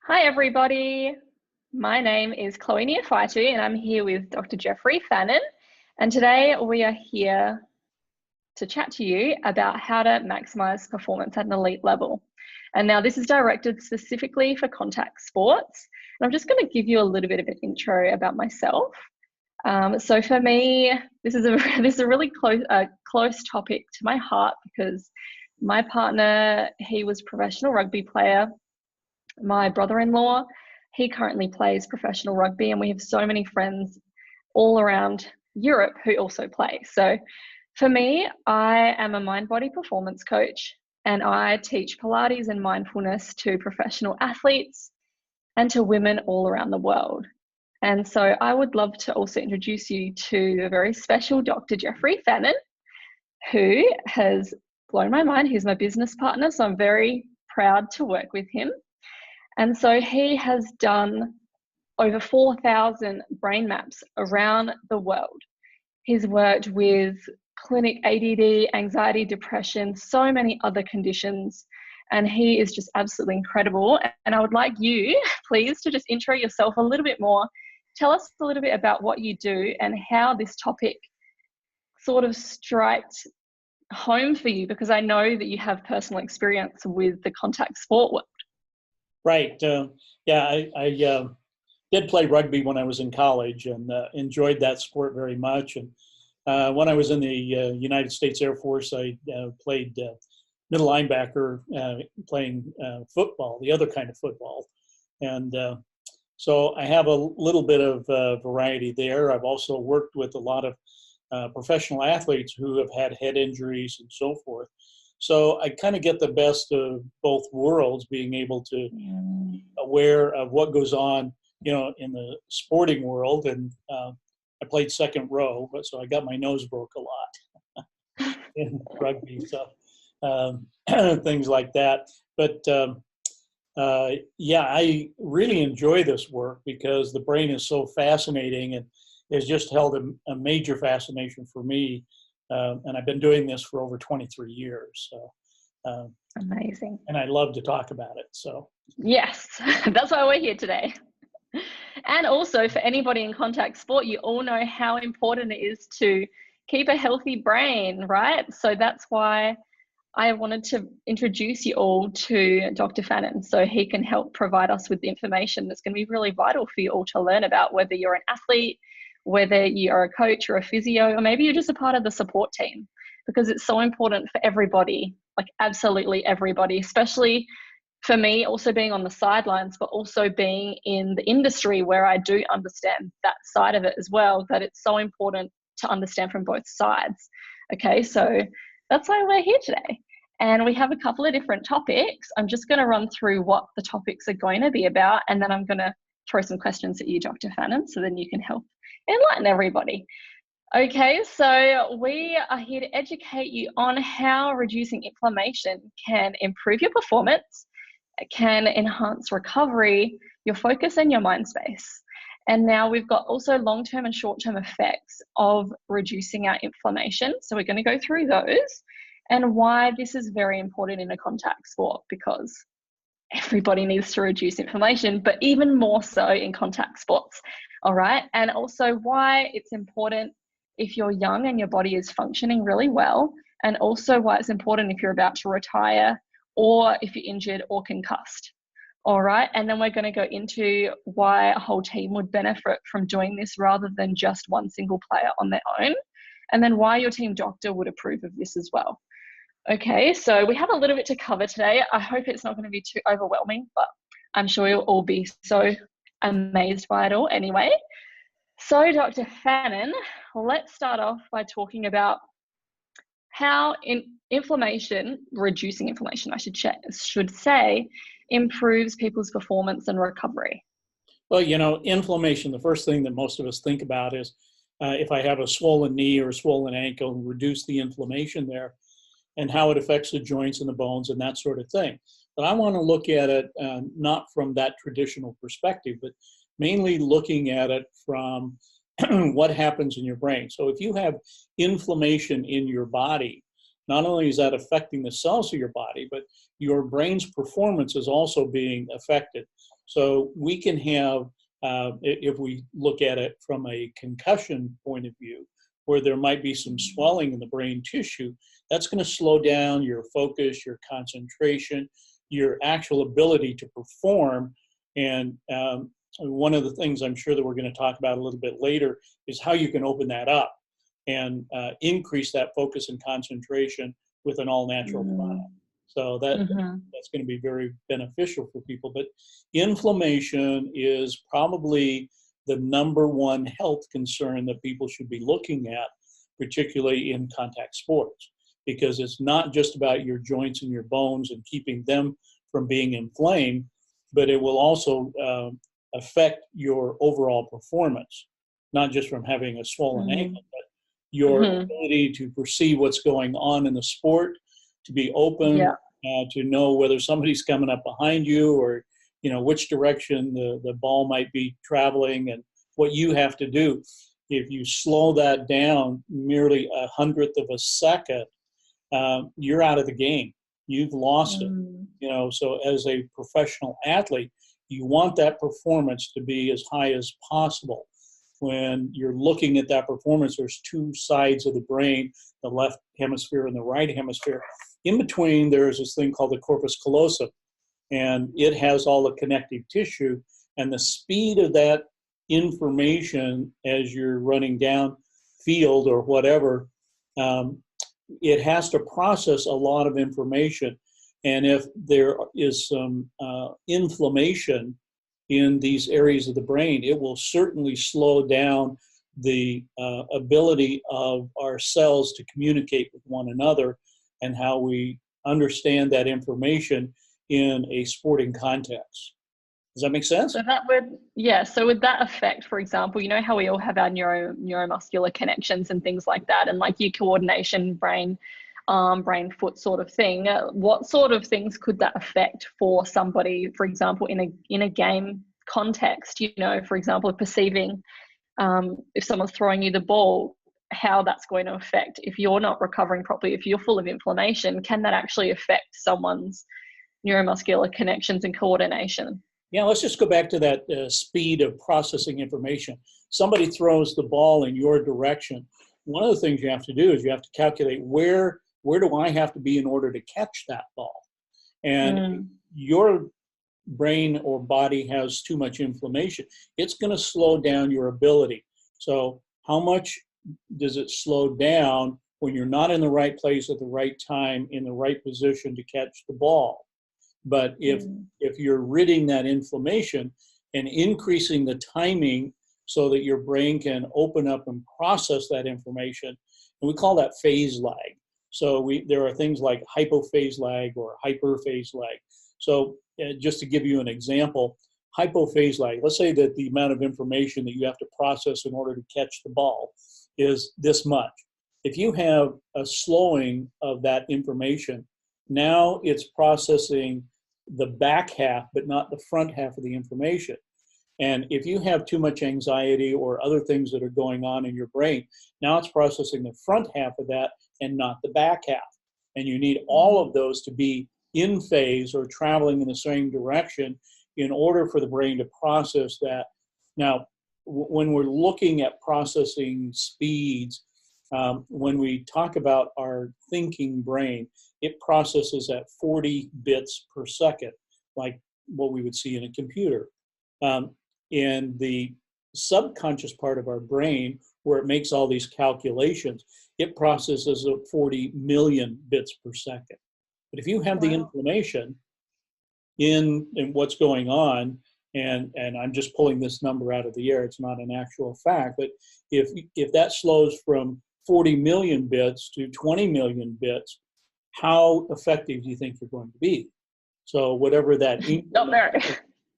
Hi everybody, my name is Cloe Neohytou and I'm here with Dr. Jeffrey Furman, and today we are here to chat to you about how to maximize performance at an elite level. And now this is directed specifically for contact sports, and I'm just going to give you a little bit of an intro about myself. So for me, this is a really close topic to my heart because my partner, he was a professional rugby player. My brother-in-law, he currently plays professional rugby, and we have so many friends all around Europe who also play. So for me, I am a mind-body performance coach, and I teach Pilates and mindfulness to professional athletes and to women all around the world. And so I would love to also introduce you to the very special Dr. Jeffrey Furman, who has blown my mind. He's my business partner, so I'm very proud to work with him. And so he has done over 4,000 brain maps around the world. He's worked with clinic ADD, anxiety, depression, so many other conditions, and he is just absolutely incredible. And I would like you, please, to just intro yourself a little bit more. Tell us a little bit about what you do and how this topic sort of striked home for you, because I know that you have personal experience with the contact sport world. Right. I did play rugby when I was in college and enjoyed that sport very much. And when I was in the United States Air Force, I played middle linebacker, playing football, the other kind of football. And so I have a little bit of variety there. I've also worked with a lot of professional athletes who have had head injuries and so forth. So I kind of get the best of both worlds, being able to be aware of what goes on, in the sporting world. And I played second row, so I got my nose broke a lot in rugby, so things like that. But I really enjoy this work because the brain is so fascinating and has just held a major fascination for me. And I've been doing this for over 23 years. So, amazing. And I love to talk about it. So yes, that's why we're here today. And also for anybody in contact sport, you all know how important it is to keep a healthy brain, right? So that's why I wanted to introduce you all to Dr. Fannin, so he can help provide us with the information that's going to be really vital for you all to learn about, whether you're an athlete, whether you are a coach or a physio, or maybe you're just a part of the support team, because it's so important for everybody, like absolutely everybody, especially for me, also being on the sidelines, but also being in the industry where I do understand that side of it as well, that it's so important to understand from both sides. Okay, so that's why we're here today. And we have a couple of different topics. I'm just going to run through what the topics are going to be about, and then I'm going to throw some questions at you, Dr. Fannin, so then you can help enlighten everybody. Okay, so we are here to educate you on how reducing inflammation can improve your performance, can enhance recovery, your focus, and your mind space. And now we've got also long-term and short-term effects of reducing our inflammation. So we're going to go through those and why this is very important in a contact sport, because everybody needs to reduce inflammation, but even more so in contact sports. All right. And also why it's important if you're young and your body is functioning really well, and also why it's important if you're about to retire or if you're injured or concussed. All right. And then we're going to go into why a whole team would benefit from doing this rather than just one single player on their own. And then why your team doctor would approve of this as well. Okay, so we have a little bit to cover today. I hope it's not going to be too overwhelming, but I'm sure you'll all be so amazed by it all anyway. So Dr. Fannin, let's start off by talking about how reducing inflammation, I should say, improves people's performance and recovery. Well, inflammation, the first thing that most of us think about is if I have a swollen knee or a swollen ankle, reduce the inflammation there and how it affects the joints and the bones and that sort of thing. But I want to look at it not from that traditional perspective, but mainly looking at it from what happens in your brain. So if you have inflammation in your body, not only is that affecting the cells of your body, but your brain's performance is also being affected. So we can have, if we look at it from a concussion point of view, where there might be some swelling in the brain tissue, that's going to slow down your focus, your concentration, your actual ability to perform. And one of the things I'm sure that we're going to talk about a little bit later is how you can open that up and increase that focus and concentration with an all-natural product. So that's going to be very beneficial for people. But inflammation is probably the #1 health concern that people should be looking at, particularly in contact sports, because it's not just about your joints and your bones and keeping them from being inflamed, but it will also affect your overall performance, not just from having a swollen ankle, but your ability to perceive what's going on in the sport, to be open, to know whether somebody's coming up behind you, or which direction the ball might be traveling, and what you have to do. If you slow that down merely 1/100th of a second, you're out of the game. You've lost it. So as a professional athlete, you want that performance to be as high as possible. When you're looking at that performance, there's two sides of the brain, the left hemisphere and the right hemisphere. In between, there's this thing called the corpus callosum, and it has all the connective tissue, and the speed of that information as you're running down field or whatever, it has to process a lot of information. And if there is some inflammation in these areas of the brain, it will certainly slow down the ability of our cells to communicate with one another and how we understand that information in a sporting context. Does that make sense? So so would that affect, for example, how we all have our neuromuscular connections and things like that, and like your coordination, brain, brain foot sort of thing. What sort of things could that affect for somebody, for example, in a game context? For example, perceiving if someone's throwing you the ball, how that's going to affect if you're not recovering properly, if you're full of inflammation, can that actually affect someone's neuromuscular connections and coordination? Yeah, let's just go back to that speed of processing information. Somebody throws the ball in your direction. One of the things you have to do is you have to calculate where do I have to be in order to catch that ball? And your brain or body has too much inflammation, it's going to slow down your ability. So how much does it slow down when you're not in the right place at the right time, in the right position to catch the ball? But if you're ridding that inflammation and increasing the timing so that your brain can open up and process that information, and we call that phase lag. So there are things like hypophase lag or hyperphase lag. So just to give you an example, hypophase lag, let's say that the amount of information that you have to process in order to catch the ball is this much. If you have a slowing of that information, now it's processing the back half, but not the front half of the information. And if you have too much anxiety or other things that are going on in your brain, now it's processing the front half of that and not the back half. And you need all of those to be in phase or traveling in the same direction in order for the brain to process that. Now, when we're looking at processing speeds, when we talk about our thinking brain, it processes at 40 bits per second, like what we would see in a computer. In the subconscious part of our brain, where it makes all these calculations, it processes at 40 million bits per second. But if you have the inflammation in what's going on, and I'm just pulling this number out of the air, it's not an actual fact, but if that slows from 40 million bits to 20 million bits, how effective do you think you're going to be? So whatever that Not very.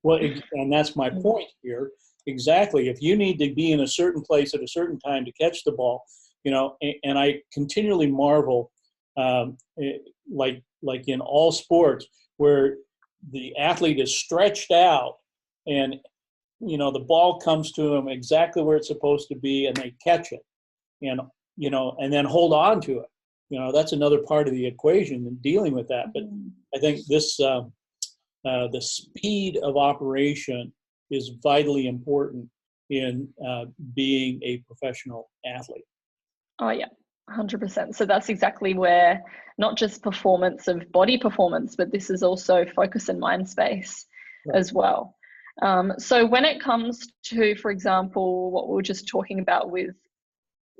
Well, and that's my point here. Exactly. If you need to be in a certain place at a certain time to catch the ball, and I continually marvel, like in all sports, where the athlete is stretched out and, the ball comes to them exactly where it's supposed to be and they catch it and then hold on to it. that's another part of the equation and dealing with that. But I think this, the speed of operation is vitally important in being a professional athlete. Oh yeah, 100%. So that's exactly where not just performance of body performance, but this is also focus and mind space as well. So when it comes to, for example, what we were just talking about with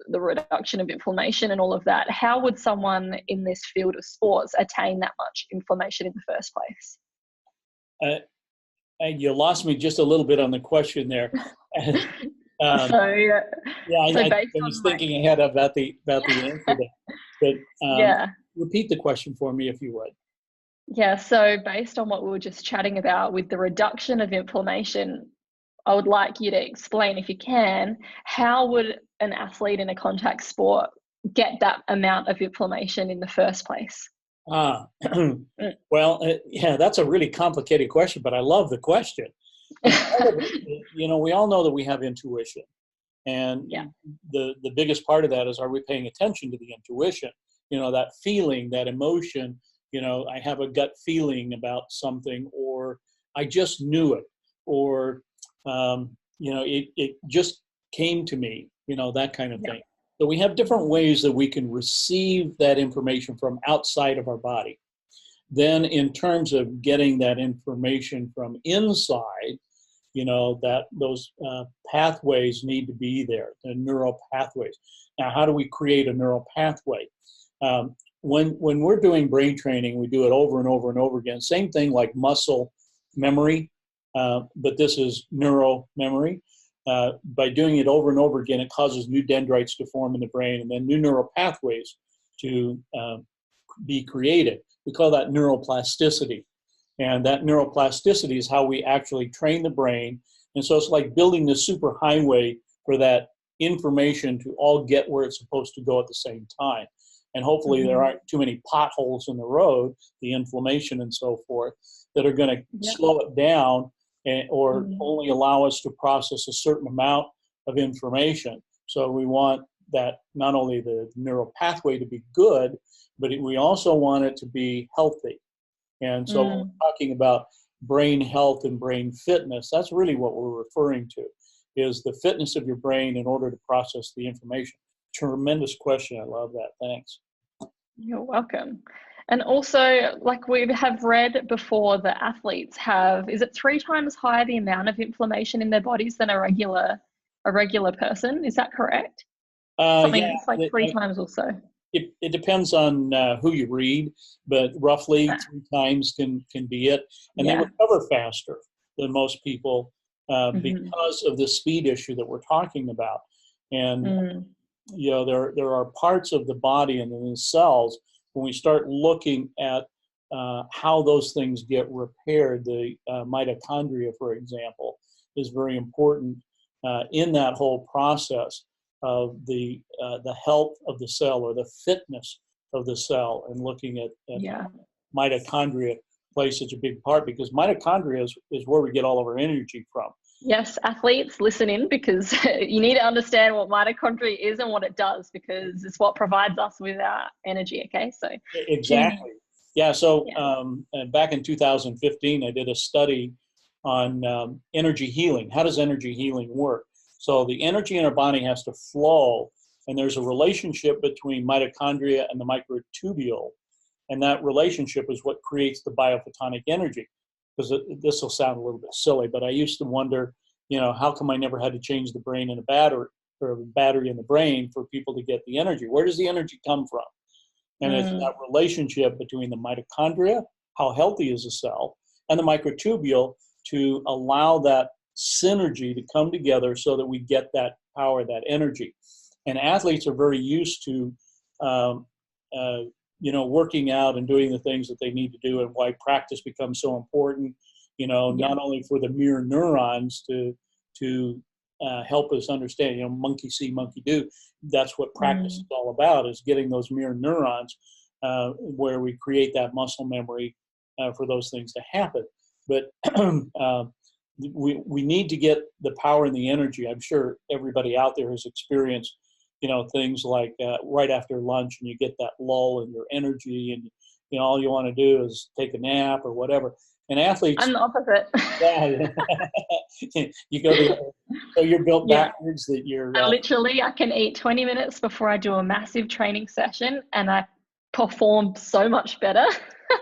the reduction of inflammation and all of that, how would someone in this field of sports attain that much inflammation in the first place? You lost me just a little bit on the question there. I was thinking ahead about the answer there. But repeat the question for me if you would. Yeah, so based on what we were just chatting about with the reduction of inflammation, I would like you to explain, if you can, how would an athlete in a contact sport get that amount of inflammation in the first place? Well, that's a really complicated question, but I love the question. We all know that we have intuition. And the biggest part of that is, are we paying attention to the intuition? That feeling, that emotion, I have a gut feeling about something, or I just knew it, or, it just came to me, that kind of thing. So we have different ways that we can receive that information from outside of our body. Then in terms of getting that information from inside, that those pathways need to be there, the neural pathways. Now, how do we create a neural pathway? When we're doing brain training, we do it over and over and over again. Same thing like muscle memory, but this is neuro memory. By doing it over and over again, it causes new dendrites to form in the brain, and then new neural pathways to be created. We call that neuroplasticity. And that neuroplasticity is how we actually train the brain. And so it's like building the superhighway for that information to all get where it's supposed to go at the same time. And hopefully there aren't too many potholes in the road, the inflammation and so forth, that are going to slow it down or only allow us to process a certain amount of information. So we want that, not only the neural pathway to be good, but we also want it to be healthy. And so when we're talking about brain health and brain fitness, that's really what we're referring to, is the fitness of your brain in order to process the information. Tremendous question. I love that. Thanks. You're welcome. And also, like we have read before, the athletes have, is it 3 times higher the amount of inflammation in their bodies than a regular person? Is that correct? It's like 3 times or so. It depends on who you read, but roughly 3 times can be it. And they recover faster than most people because of the speed issue that we're talking about. And there are parts of the body and in the cells, when we start looking at how those things get repaired, the mitochondria, for example, is very important in that whole process of the health of the cell, or the fitness of the cell, and looking at mitochondria plays such a big part, because mitochondria is where we get all of our energy from. Yes, athletes, listen in, because you need to understand what mitochondria is and what it does, because it's what provides us with our energy. Okay, so exactly. Yeah. So back in 2015, I did a study on energy healing. How does energy healing work? So the energy in our body has to flow, and there's a relationship between mitochondria and the microtubule, and that relationship is what creates the biophotonic energy. Because this will sound a little bit silly, but I used to wonder, how come I never had to change the brain in a battery, or the battery in the brain, for people to get the energy? Where does the energy come from? And it's that relationship between the mitochondria, how healthy is a cell, and the microtubule, to allow that synergy to come together so that we get that power, that energy. And athletes are very used to, working out and doing the things that they need to do, and why practice becomes so important, not only for the mirror neurons to help us understand, monkey see, monkey do. That's what practice is all about, is getting those mirror neurons where we create that muscle memory for those things to happen. But we need to get the power and the energy. I'm sure everybody out there has experienced things like right after lunch and you get that lull in your energy and, all you want to do is take a nap or whatever. And athletes... I'm the opposite. Yeah, you go so you're built backwards that you're... I can eat 20 minutes before I do a massive training session and I perform so much better.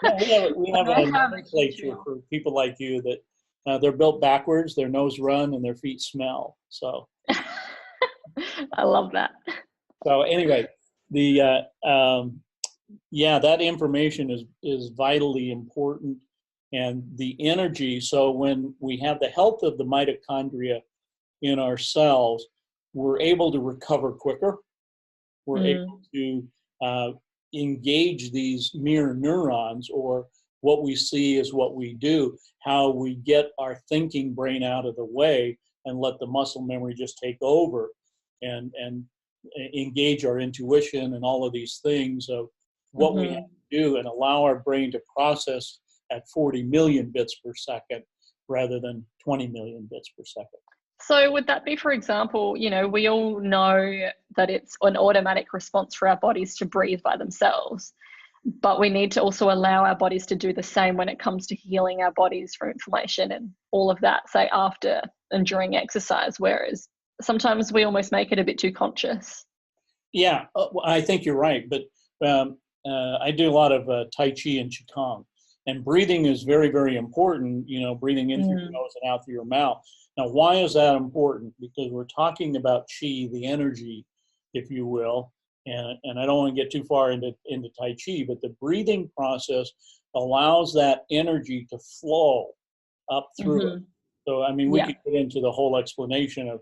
Yeah, we have a nomenclature for people like you that they're built backwards, their nose run and their feet smell. So I love that. So anyway, that information is vitally important, and the energy. So when we have the health of the mitochondria in our cells, we're able to recover quicker. We're able to engage these mirror neurons, or what we see is what we do, how we get our thinking brain out of the way and let the muscle memory just take over and engage our intuition and all of these things of what we have to do and allow our brain to process at 40 million bits per second rather than 20 million bits per second. So would that be, for example, we all know that it's an automatic response for our bodies to breathe by themselves, but we need to also allow our bodies to do the same when it comes to healing our bodies from inflammation and all of that, say after and during exercise, whereas sometimes we almost make it a bit too conscious. Yeah, I think you're right, but I do a lot of Tai Chi and Qigong, and breathing is very, very important, breathing in through your nose and out through your mouth. Now, why is that important? Because we're talking about Qi, the energy, if you will, and I don't want to get too far into Tai Chi, but the breathing process allows that energy to flow up through it. So, we could get into the whole explanation of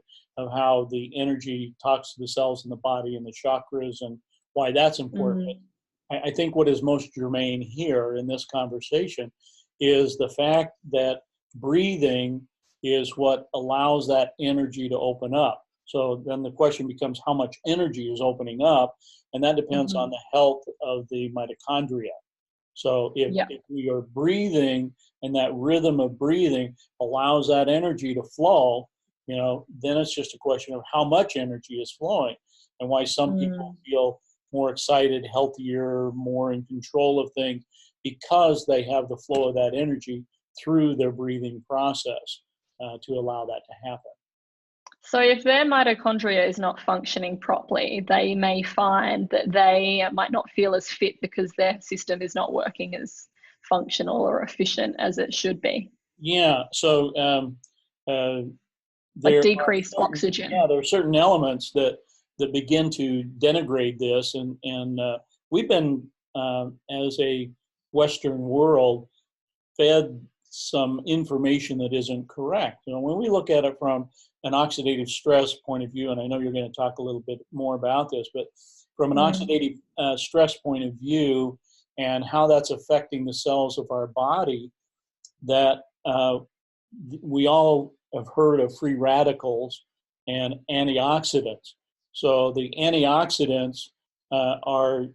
how the energy talks to the cells in the body and the chakras and why that's important. I think what is most germane here in this conversation is the fact that breathing is what allows that energy to open up. So then the question becomes how much energy is opening up, and that depends on the health of the mitochondria. So if we are breathing and that rhythm of breathing allows that energy to flow, then it's just a question of how much energy is flowing and why some people feel more excited, healthier, more in control of things because they have the flow of that energy through their breathing process to allow that to happen. So if their mitochondria is not functioning properly, they may find that they might not feel as fit because their system is not working as functional or efficient as it should be. Yeah, so like decreased oxygen. Yeah, there are certain elements that begin to denigrate this, and we've been, as a Western world, fed some information that isn't correct. When we look at it from an oxidative stress point of view, and I know you're going to talk a little bit more about this, but from an oxidative stress point of view and how that's affecting the cells of our body, that we all have heard of free radicals and antioxidants. So the antioxidants are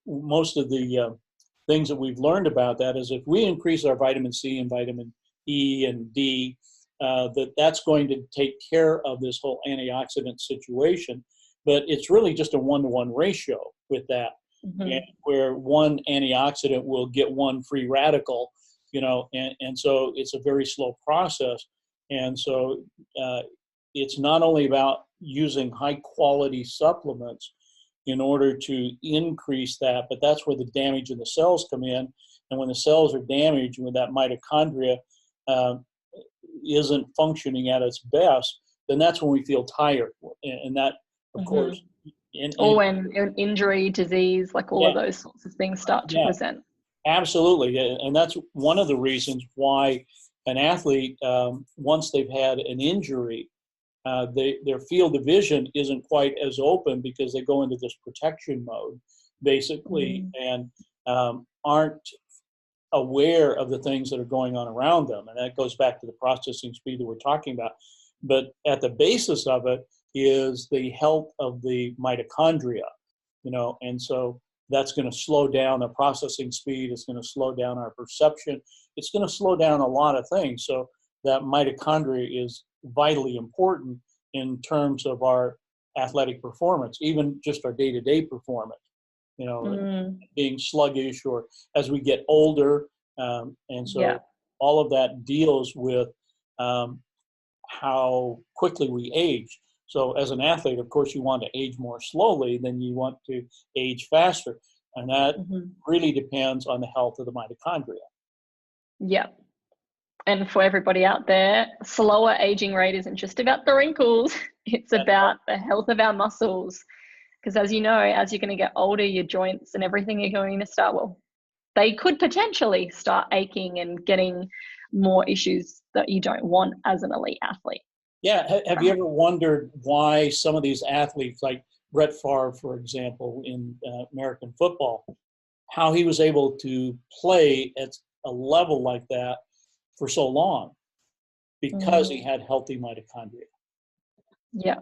most of the things that we've learned about that is if we increase our vitamin C and vitamin E and D, that's going to take care of this whole antioxidant situation. But it's really just a 1-to-1 ratio with that, where one antioxidant will get one free radical, and so it's a very slow process. And so it's not only about using high quality supplements in order to increase that, but that's where the damage in the cells come in. And when the cells are damaged, when that mitochondria isn't functioning at its best, then that's when we feel tired. And that, of course, or when injury, disease, like all of those sorts of things start to present. Absolutely. And that's one of the reasons why an athlete, once they've had an injury, their field of vision isn't quite as open because they go into this protection mode, basically, and aren't aware of the things that are going on around them. And that goes back to the processing speed that we're talking about. But at the basis of it is the health of the mitochondria, and so that's going to slow down the processing speed. It's going to slow down our perception. It's going to slow down a lot of things. So that mitochondria is vitally important in terms of our athletic performance, even just our day-to-day performance, you know, being sluggish, or as we get older. And so all of that deals with how quickly we age. So as an athlete, of course, you want to age more slowly than you want to age faster. And that really depends on the health of the mitochondria. Yeah. And for everybody out there, slower aging rate isn't just about the wrinkles. It's about the health of our muscles. Because as you know, as you're going to get older, your joints and everything are going to start, well, they could potentially start aching and getting more issues that you don't want as an elite athlete. Yeah. Have you ever wondered why some of these athletes, like Brett Favre, for example, in American football, how he was able to play at a level like that for so long? Because he had healthy mitochondria. Yeah.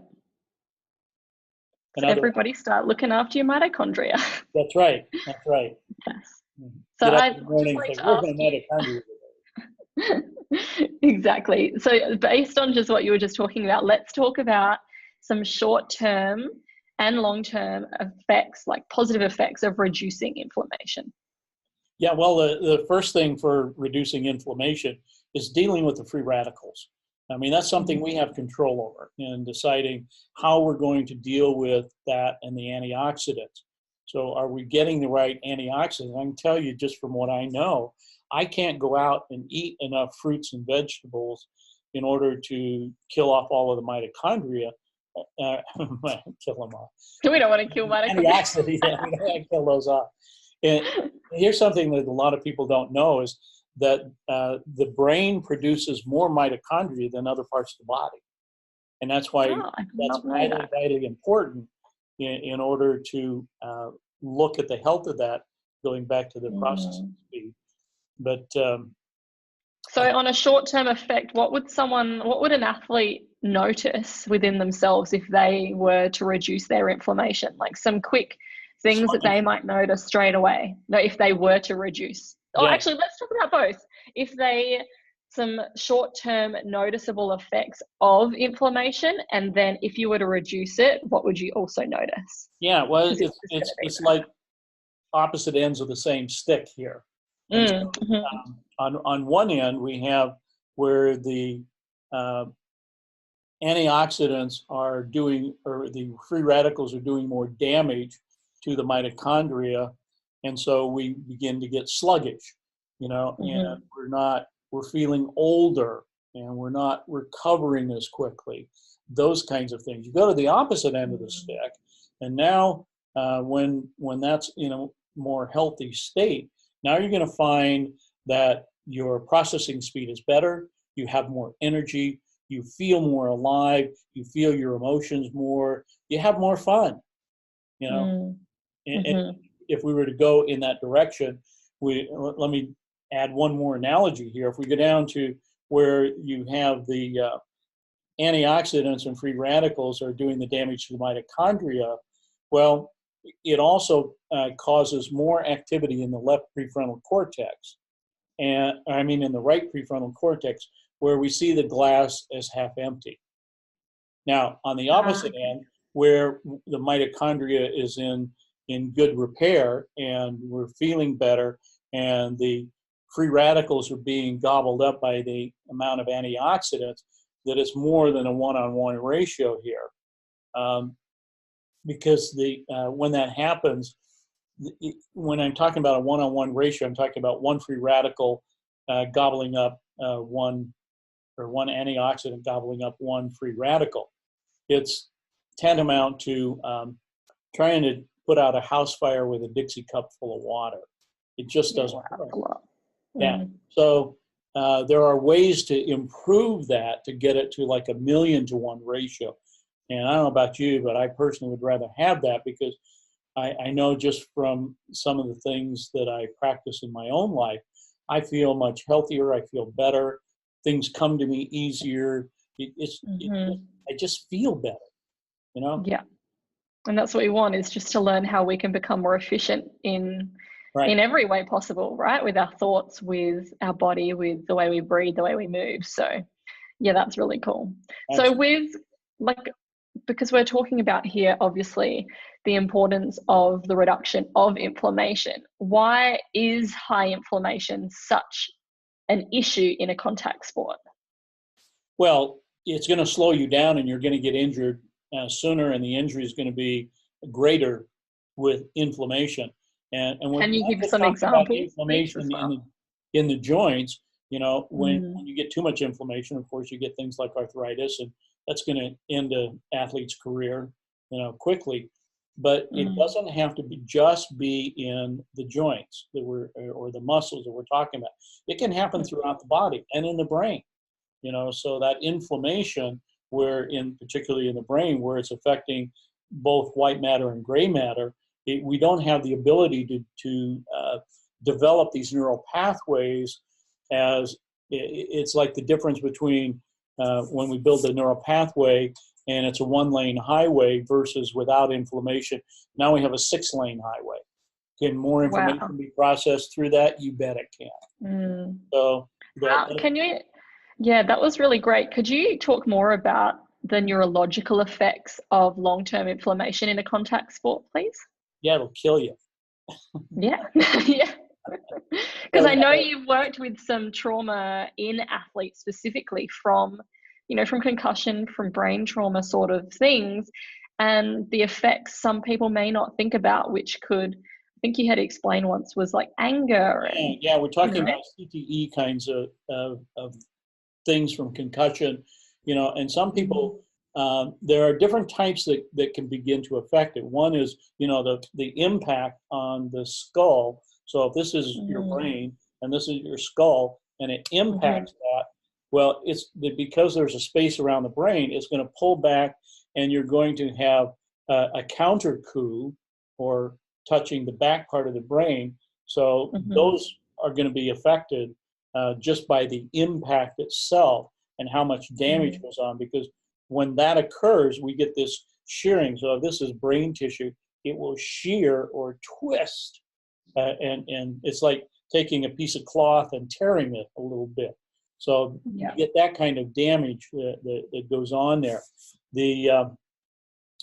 So everybody start looking after your mitochondria. That's right. That's right. Yes. So I just like to ask mitochondria. Exactly. So based on just what you were just talking about, let's talk about some short-term and long-term effects, like positive effects of reducing inflammation. Yeah, well, the first thing for reducing inflammation is dealing with the free radicals. I mean, that's something we have control over in deciding how we're going to deal with that and the antioxidants. So are we getting the right antioxidants? I can tell you just from what I know, I can't go out and eat enough fruits and vegetables in order to kill off all of the mitochondria. Kill them off. We don't want to kill mitochondria. Antioxidants, we don't want to kill those off. And here's something that a lot of people don't know is that the brain produces more mitochondria than other parts of the body. And that's why that's vitally important in order to look at the health of that, going back to the processing speed. But so on a short-term effect, what would an athlete notice within themselves if they were to reduce their inflammation? Like some quick things that they might notice straight away. No, if they were to reduce. Oh, actually, let's talk about both. Some short-term noticeable effects of inflammation, and then if you were to reduce it, what would you also notice? Yeah, well, it's like opposite ends of the same stick here. And so, on one end, we have where the antioxidants are doing, or the free radicals are doing more damage to the mitochondria, and so we begin to get sluggish, you know, and we're feeling older, and we're not recovering as quickly. Those kinds of things. You go to the opposite end of the stick, and now when that's in a more healthy state, now you're going to find that your processing speed is better, you have more energy, you feel more alive, you feel your emotions more, you have more fun, you know. And if we were to go in that direction, let me add one more analogy here. If we go down to where you have the antioxidants and free radicals are doing the damage to the mitochondria, well, it also causes more activity in the left prefrontal cortex, and I mean in the right prefrontal cortex, where we see the glass as half empty. Now, on the opposite end, where the mitochondria is in good repair and we're feeling better, and the free radicals are being gobbled up by the amount of antioxidants, that it's more than a one-on-one ratio here. Because when that happens, when I'm talking about a one-on-one ratio, I'm talking about one free radical gobbling up one antioxidant gobbling up one free radical. It's tantamount to trying to put out a house fire with a Dixie cup full of water. It just doesn't work. Yeah. So there are ways to improve that, to get it to like 1,000,000 to 1 ratio. And I don't know about you, but I personally would rather have that, because I know just from some of the things that I practice in my own life, I feel much healthier. I feel better. Things come to me easier. I just feel better, you know? Yeah. And that's what we want, is just to learn how we can become more efficient in every way possible, right? With our thoughts, with our body, with the way we breathe, the way we move. So yeah, that's really cool. Absolutely. So with because we're talking about here, obviously, the importance of the reduction of inflammation. Why is high inflammation such an issue in a contact sport? Well, it's going to slow you down and you're going to get injured sooner, and the injury is going to be greater with inflammation. And Can you give some about examples inflammation as well? in the joints, you know, when Mm. you get too much inflammation, of course, you get things like arthritis, and that's going to end an athlete's career, you know, quickly. But it Mm. doesn't have to be just be in the joints that we're, or the muscles that we're talking about. It can happen throughout the body and in the brain, you know. So that inflammation, where particularly in the brain, where it's affecting both white matter and gray matter, we don't have the ability to develop these neural pathways. As it's like the difference between when we build the neural pathway and it's a 1-lane highway versus without inflammation. Now we have a 6-lane highway. Can more information Wow. be processed through that? You bet it can. Mm. So Can you? Yeah, that was really great. Could you talk more about the neurological effects of long-term inflammation in a contact sport, please? yeah, it'll kill you. Yeah, yeah. Because So, I know you've worked with some trauma in athletes specifically from, from concussion, from brain trauma sort of things, and the effects some people may not think about, which could, I think you had explained once, was like anger and, yeah, we're talking you know. about CTE kinds of things from concussion, you know, and some people, there are different types that can begin to affect it. One is, you know, the impact on the skull. So if this is your brain and this is your skull and it impacts that, well, because there's a space around the brain, it's going to pull back and you're going to have a counter coup, or touching the back part of the brain. So those are going to be affected just by the impact itself and how much damage goes on. Because when that occurs, we get this shearing. So if this is brain tissue, it will shear or twist. And it's like taking a piece of cloth and tearing it a little bit. So you get that kind of damage that goes on there.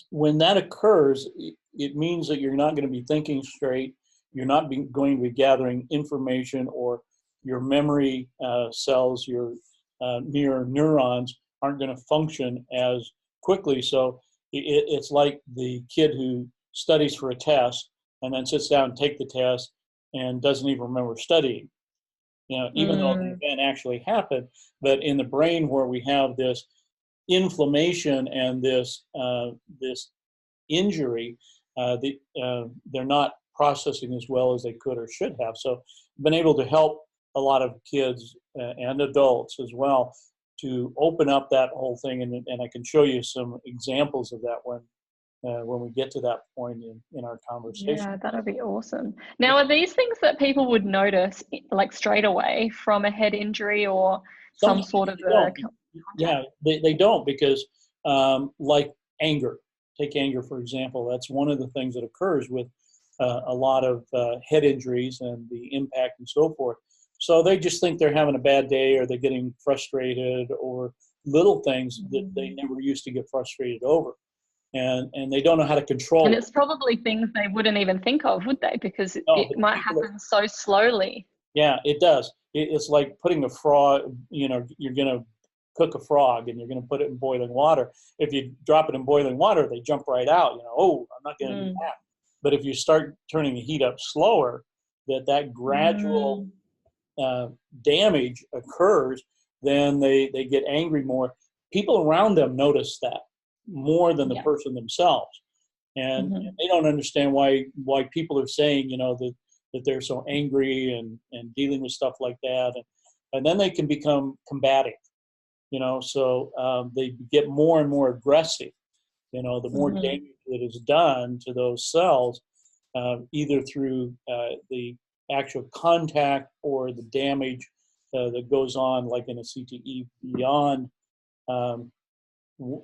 When that occurs, it means that you're not going to be thinking straight. You're not going to be gathering information, or your memory cells, your mirror neurons aren't going to function as quickly. So it's like the kid who studies for a test and then sits down and take the test and doesn't even remember studying. You know, even though the event actually happened, but in the brain where we have this inflammation and this injury, they're not processing as well as they could or should have. So I've been able to help a lot of kids and adults as well to open up that whole thing, and I can show you some examples of that when we get to that point in our conversation. Yeah, that'd be awesome. Now, are these things that people would notice like straight away from a head injury or some sort of Yeah, they don't, because like anger. Take anger, for example. That's one of the things that occurs with a lot of head injuries and the impact and so forth. So they just think they're having a bad day, or they're getting frustrated, or little things that they never used to get frustrated over. And they don't know how to control And it. it's probably things they wouldn't even think of, would they? Because it might happen so slowly. Yeah, it does. It's like putting a frog, you know, you're going to cook a frog and you're going to put it in boiling water. If you drop it in boiling water, they jump right out. You know, oh, I'm not going to do that. But if you start turning the heat up slower, that gradual damage occurs, then they get angry more. People around them notice that more than the person themselves. And they don't understand why people are saying, you know, that they're so angry and dealing with stuff like that. And then they can become combative, you know, so they get more and more aggressive. You know, the more damage that is done to those cells, either through the actual contact or the damage that goes on, like in a CTE, beyond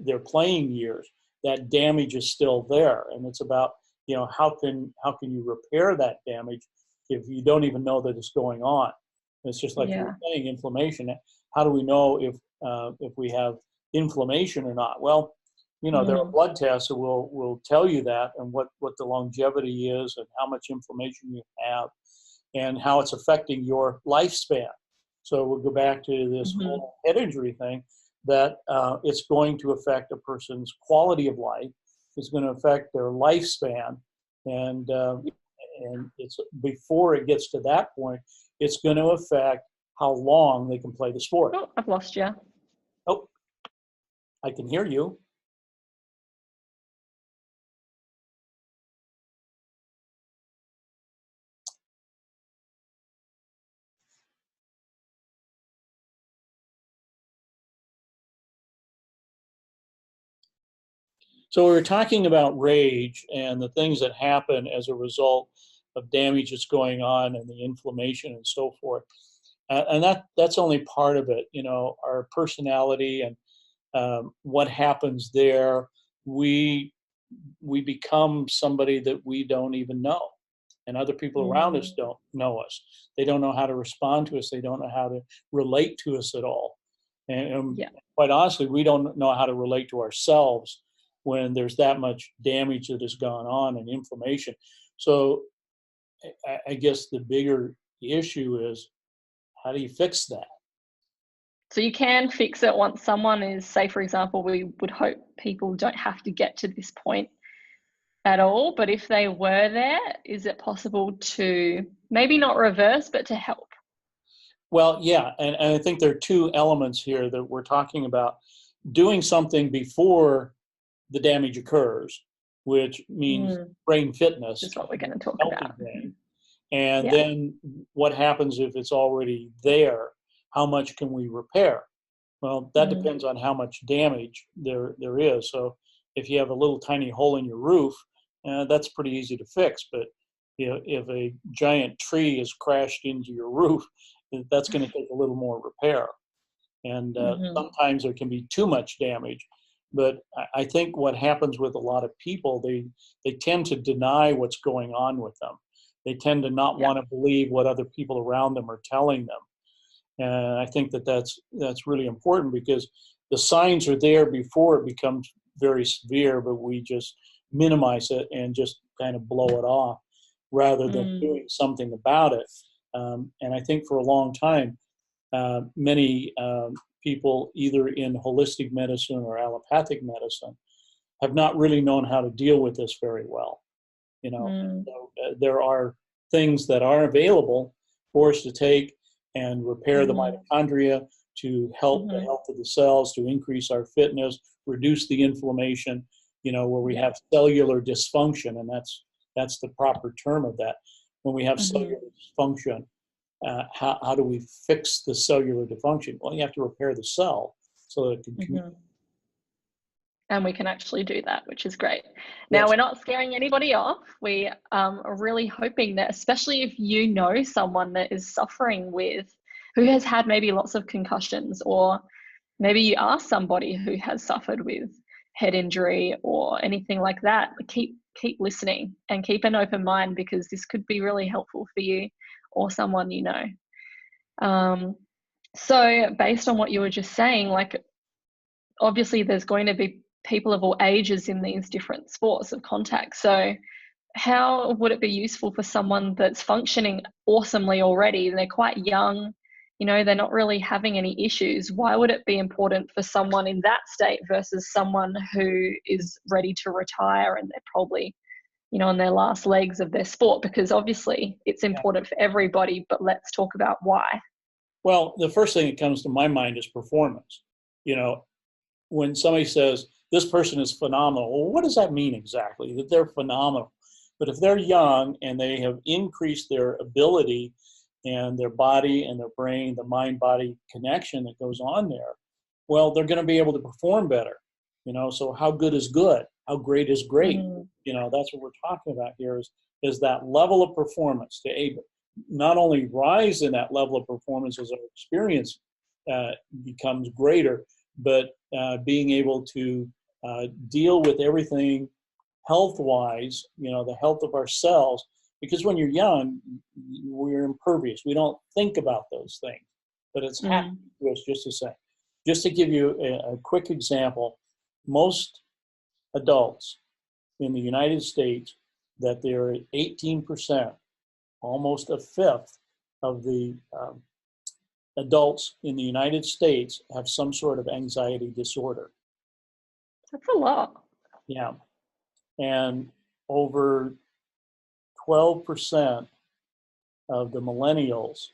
their playing years, that damage is still there. And it's about, you know, how can you repair that damage if you don't even know that it's going on? It's just like you were saying, inflammation. How do we know if we have inflammation or not? Well, there are blood tests that will tell you that, and what the longevity is and how much inflammation you have and how it's affecting your lifespan. So we'll go back to this whole head injury thing, that it's going to affect a person's quality of life. It's going to affect their lifespan. And it's before it gets to that point, it's going to affect how long they can play the sport. Oh, I've lost you. Oh, I can hear you. So we were talking about rage and the things that happen as a result of damage that's going on and the inflammation and so forth. And that's only part of it. Our personality and what happens there, we become somebody that we don't even know. And other people around us don't know us. They don't know how to respond to us. They don't know how to relate to us at all. And quite honestly, we don't know how to relate to ourselves when there's that much damage that has gone on and inflammation. So I guess the bigger issue is, how do you fix that? So you can fix it once someone is, say, for example, we would hope people don't have to get to this point at all, but if they were there, is it possible to maybe not reverse, but to help? Well, yeah, and I think there are two elements here that we're talking about. Doing something before the damage occurs, which means brain fitness. That's what we're going to talk about. Brain. And then what happens if it's already there? How much can we repair? Well, that depends on how much damage there is. So if you have a little tiny hole in your roof, that's pretty easy to fix. But if a giant tree has crashed into your roof, that's going to take a little more repair. And sometimes there can be too much damage. But I think what happens with a lot of people, they tend to deny what's going on with them. They tend to not want to believe what other people around them are telling them. And I think that's really important, because the signs are there before it becomes very severe, but we just minimize it and just kind of blow it off rather than doing something about it. And I think for a long time, many people, either in holistic medicine or allopathic medicine, have not really known how to deal with this very well. So, there are things that are available for us to take and repair the mitochondria, to help the health of the cells, to increase our fitness, reduce the inflammation, where we have cellular dysfunction, and that's the proper term of that. When we have cellular dysfunction, how do we fix the cellular dysfunction? Well, you have to repair the cell so that it can communicate. And we can actually do that, which is great. Now, we're not scaring anybody off. We are really hoping that, especially if you know someone that is suffering with, who has had maybe lots of concussions, or maybe you are somebody who has suffered with head injury or anything like that, keep listening and keep an open mind, because this could be really helpful for you or someone you know. So based on what you were just saying, like, obviously there's going to be people of all ages in these different sports of contact. So how would it be useful for someone that's functioning awesomely already? They're quite young, they're not really having any issues. Why would it be important for someone in that state versus someone who is ready to retire and they're probably, on their last legs of their sport? Because obviously it's important for everybody, but let's talk about why. Well, the first thing that comes to my mind is performance. When somebody says, this person is phenomenal, well, what does that mean exactly? That they're phenomenal. But if they're young and they have increased their ability and their body and their brain, the mind-body connection that goes on there, well, they're going to be able to perform better. So how good is good? How great is great? That's what we're talking about here, is that level of performance, to not only rise in that level of performance as our experience becomes greater, but being able to deal with everything health-wise, the health of our cells, because when you're young, we're impervious. We don't think about those things, but it's happening to us just the same. Just to give you a quick example, most adults in the United States that there are 18%, almost a fifth of the adults in the United States have some sort of anxiety disorder. That's a lot. Yeah. And over 12% of the millennials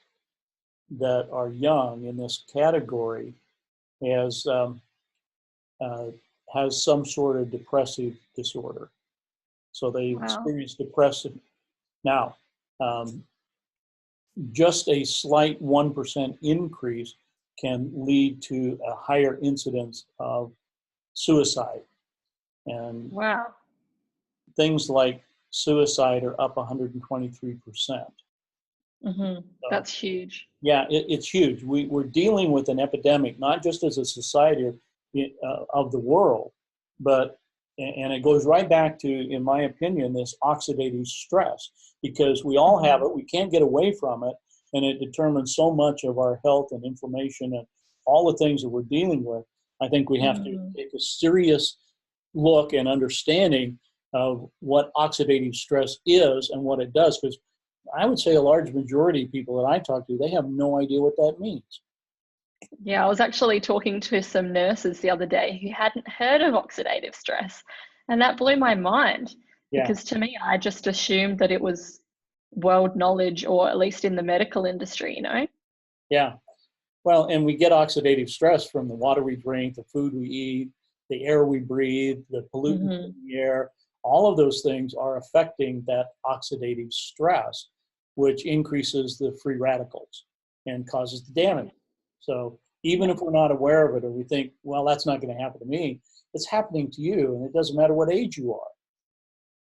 that are young in this category has some sort of depressive disorder. So they experience depression. Now, just a slight 1% increase can lead to a higher incidence of suicide. And things like suicide are up 123%. Mm-hmm. So, that's huge. Yeah, it's huge. We're dealing with an epidemic, not just as a society of the world, but, and it goes right back to, in my opinion, this oxidative stress, because we all have it, we can't get away from it, and it determines so much of our health and inflammation and all the things that we're dealing with. I think we have to take a serious look and understanding of what oxidative stress is and what it does, because I would say a large majority of people that I talk to, they have no idea what that means. Yeah, I was actually talking to some nurses the other day who hadn't heard of oxidative stress, and that blew my mind, because to me, I just assumed that it was world knowledge, or at least in the medical industry, you know? Yeah. Well, and we get oxidative stress from the water we drink, the food we eat, the air we breathe, the pollutants in the air. All of those things are affecting that oxidative stress, which increases the free radicals and causes the damage. So even if we're not aware of it, or we think, well, that's not going to happen to me, it's happening to you, and it doesn't matter what age you are.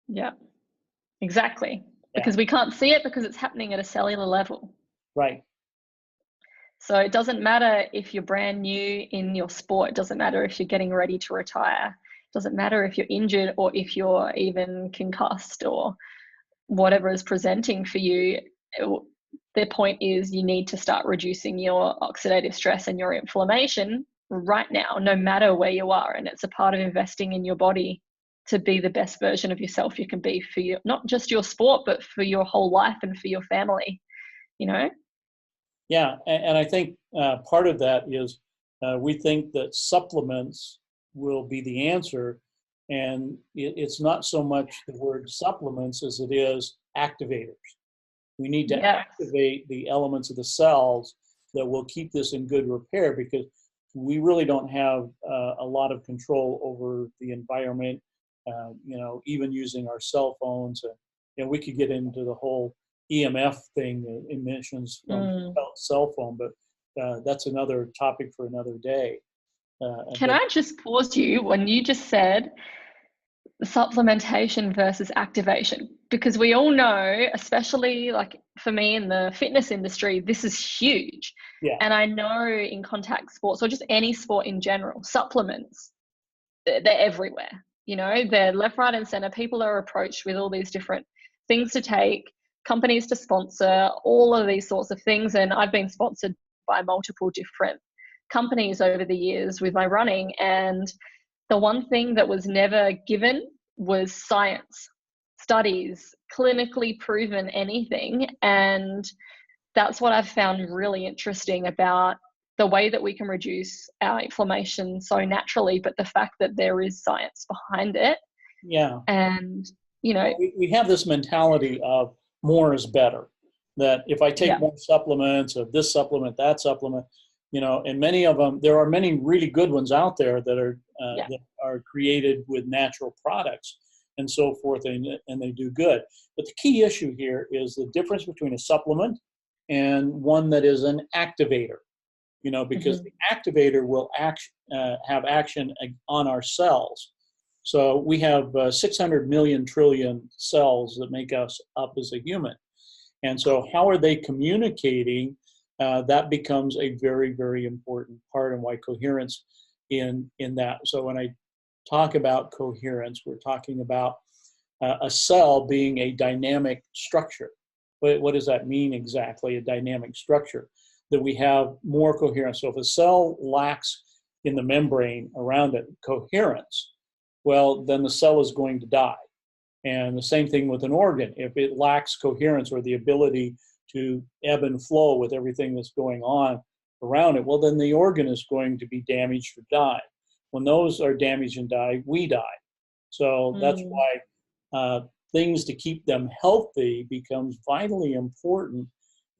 Yeah, exactly. Because we can't see it because it's happening at a cellular level. Right. So it doesn't matter if you're brand new in your sport. It doesn't matter if you're getting ready to retire. It doesn't matter if you're injured or if you're even concussed or whatever is presenting for you. The point is, you need to start reducing your oxidative stress and your inflammation right now, no matter where you are. And it's a part of investing in your body to be the best version of yourself you can be for not just your sport, but for your whole life and for your family, you know? Yeah, and I think part of that is we think that supplements will be the answer, and it's not so much the word supplements as it is activators. We need to activate the elements of the cells that will keep this in good repair, because we really don't have a lot of control over the environment, even using our cell phones. And we could get into the whole EMF thing, emissions from cell phone, but that's another topic for another day. Can I just pause you when you just said supplementation versus activation? Because we all know, especially like for me in the fitness industry, this is huge. Yeah. And I know in contact sports, or just any sport in general, supplements, they're everywhere. You know, they're left, right, and center. People are approached with all these different things to take, companies to sponsor, all of these sorts of things. And I've been sponsored by multiple different companies over the years with my running. And the one thing that was never given was science, studies, clinically proven anything. And that's what I've found really interesting about the way that we can reduce our inflammation so naturally, but the fact that there is science behind it. Yeah. And, you know, we have this mentality of more is better, that if I take more supplements of this supplement, that supplement, and many of them, there are many really good ones out there that are created with natural products and so forth, and they do good. But the key issue here is the difference between a supplement and one that is an activator, because the activator will have action on our cells. So we have 600 million trillion cells that make us up as a human. And so how are they communicating? That becomes a very, very important part, and why coherence in that. So when I talk about coherence, we're talking about a cell being a dynamic structure. What does that mean exactly, a dynamic structure? That we have more coherence. So if a cell lacks in the membrane around it coherence, well, then the cell is going to die. And the same thing with an organ. If it lacks coherence or the ability to ebb and flow with everything that's going on around it, well, then the organ is going to be damaged or die. When those are damaged and die, we die. So that's why things to keep them healthy becomes vitally important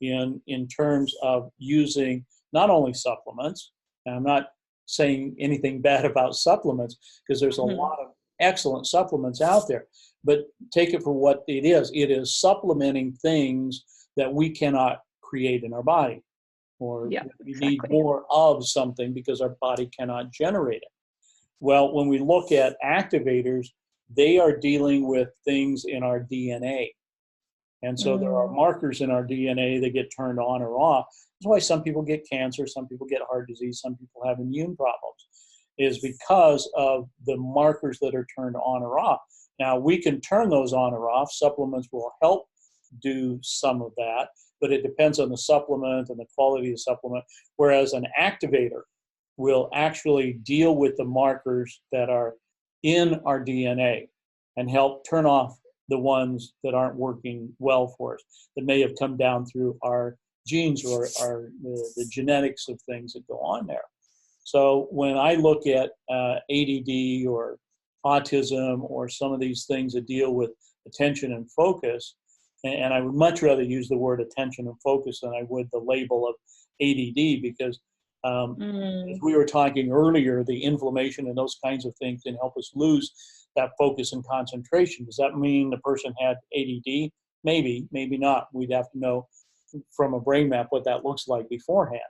in terms of using not only supplements, and I'm not saying anything bad about supplements, because there's a lot of excellent supplements out there, but take it for what it is. It is supplementing things that we cannot create in our body, or we need more of something because our body cannot generate it. Well, when we look at activators, they are dealing with things in our DNA. And so there are markers in our DNA that get turned on or off. That's why some people get cancer, some people get heart disease, some people have immune problems, is because of the markers that are turned on or off. Now, we can turn those on or off. Supplements will help do some of that, but it depends on the supplement and the quality of the supplement, whereas an activator will actually deal with the markers that are in our DNA and help turn off the ones that aren't working well for us, that may have come down through our genes or the genetics of things that go on there. So when I look at ADD or autism or some of these things that deal with attention and focus, and I would much rather use the word attention and focus than I would the label of ADD, because as we were talking earlier, the inflammation and those kinds of things can help us lose that focus and concentration. Does that mean the person had ADD? Maybe, maybe not. We'd have to know from a brain map what that looks like beforehand.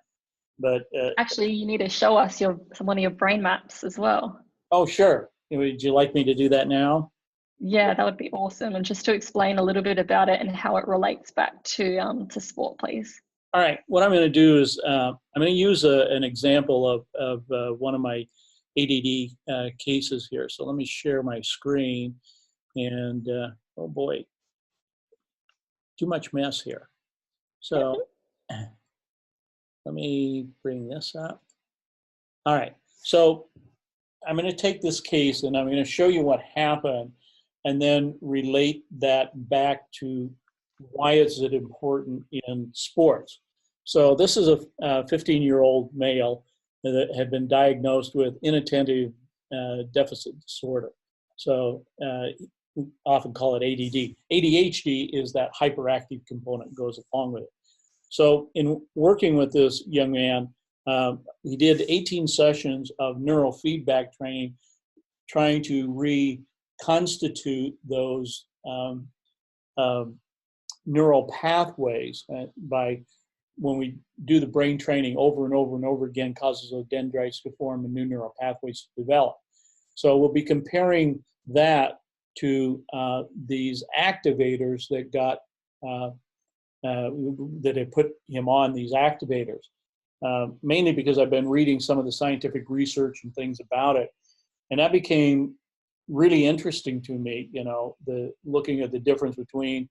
But actually, you need to show us one of your brain maps as well. Oh, sure. Would you like me to do that now? Yeah, that would be awesome. And just to explain a little bit about it and how it relates back to sport, please. All right. What I'm going to do is I'm going to use an example of one of my ADD cases here. So let me share my screen. And oh boy, too much mess here. So let me bring this up. All right. So I'm going to take this case and I'm going to show you what happened and then relate that back to why is it important in sports. So this is a 15-year-old male that had been diagnosed with inattentive deficit disorder. So we often call it ADD. ADHD is that hyperactive component that goes along with it. So in working with this young man, he did 18 sessions of neurofeedback training, trying to reconstitute those neural pathways by, when we do the brain training over and over and over again, causes those dendrites to form and new neural pathways to develop. So we'll be comparing that to these activators that got that had put him on these activators, mainly because I've been reading some of the scientific research and things about it, and that became really interesting to me. You know, looking at the difference between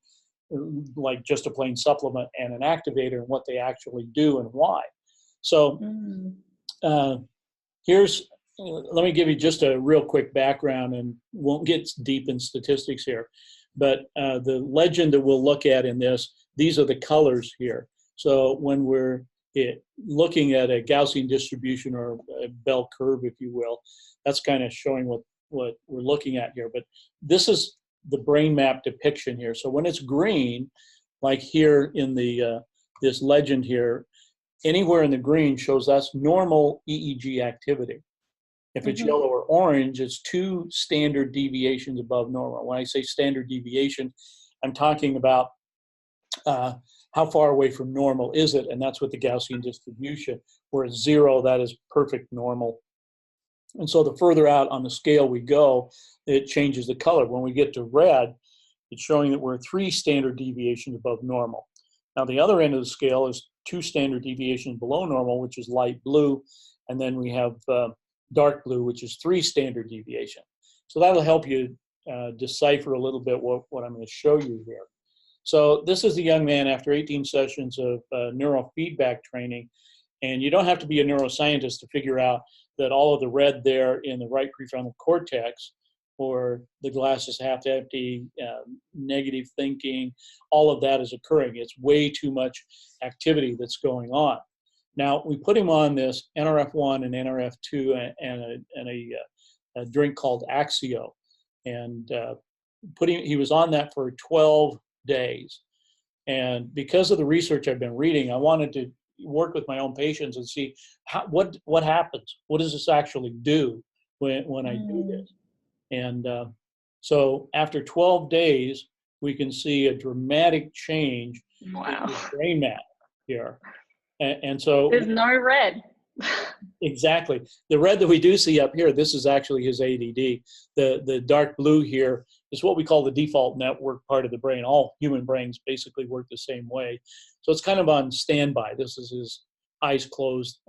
like just a plain supplement and an activator and what they actually do and why. So let me give you just a real quick background, and won't get deep in statistics here, but the legend that we'll look at in this, these are the colors here. So when we're looking at a Gaussian distribution or a bell curve, if you will, that's kind of showing what we're looking at here. But this is the brain map depiction here. So when it's green, like here in the this legend here, anywhere in the green shows that's normal EEG activity. If it's yellow or orange, it's 2 standard deviations above normal. When I say standard deviation, I'm talking about how far away from normal is it, and that's what the Gaussian distribution. Where it's 0, that is perfect normal. And so the further out on the scale we go, it changes the color. When we get to red, it's showing that we're 3 standard deviations above normal. Now the other end of the scale is 2 standard deviations below normal, which is light blue, and then we have dark blue, which is 3 standard deviations. So that'll help you decipher a little bit what I'm going to show you here. So this is the young man after 18 sessions of neurofeedback training, and you don't have to be a neuroscientist to figure out that all of the red there in the right prefrontal cortex or the glass is half empty, negative thinking, all of that is occurring. It's way too much activity that's going on. Now, we put him on this Nrf1 and Nrf2 and a drink called Axio. And he was on that for 12 days. And because of the research I've been reading, I wanted to work with my own patients and see what happens. What does this actually do when I do this? And so after 12 days, we can see a dramatic change in the brain map here. And so there's no red. Exactly. The red that we do see up here, this is actually his ADD. The dark blue here is what we call the default network part of the brain. All human brains basically work the same way. So it's kind of on standby. This is his eyes closed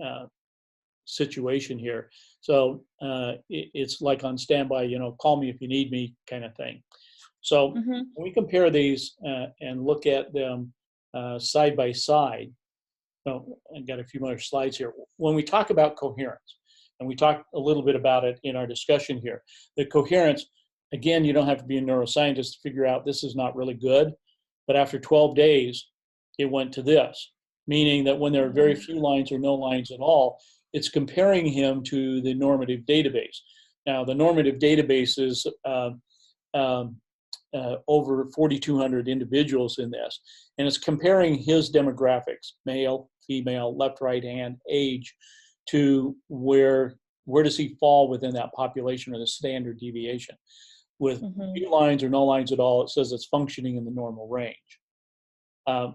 situation here. So it's like on standby, call me if you need me kind of thing. So when we compare these and look at them side by side, I've got a few more slides here. When we talk about coherence, and we talked a little bit about it in our discussion here, the coherence, again, you don't have to be a neuroscientist to figure out this is not really good, but after 12 days, it went to this, meaning that when there are very few lines or no lines at all, it's comparing him to the normative database. Now, the normative database is over 4,200 individuals in this, and it's comparing his demographics, male, female, left, right hand, age, to where does he fall within that population or the standard deviation. With few lines or no lines at all, it says it's functioning in the normal range.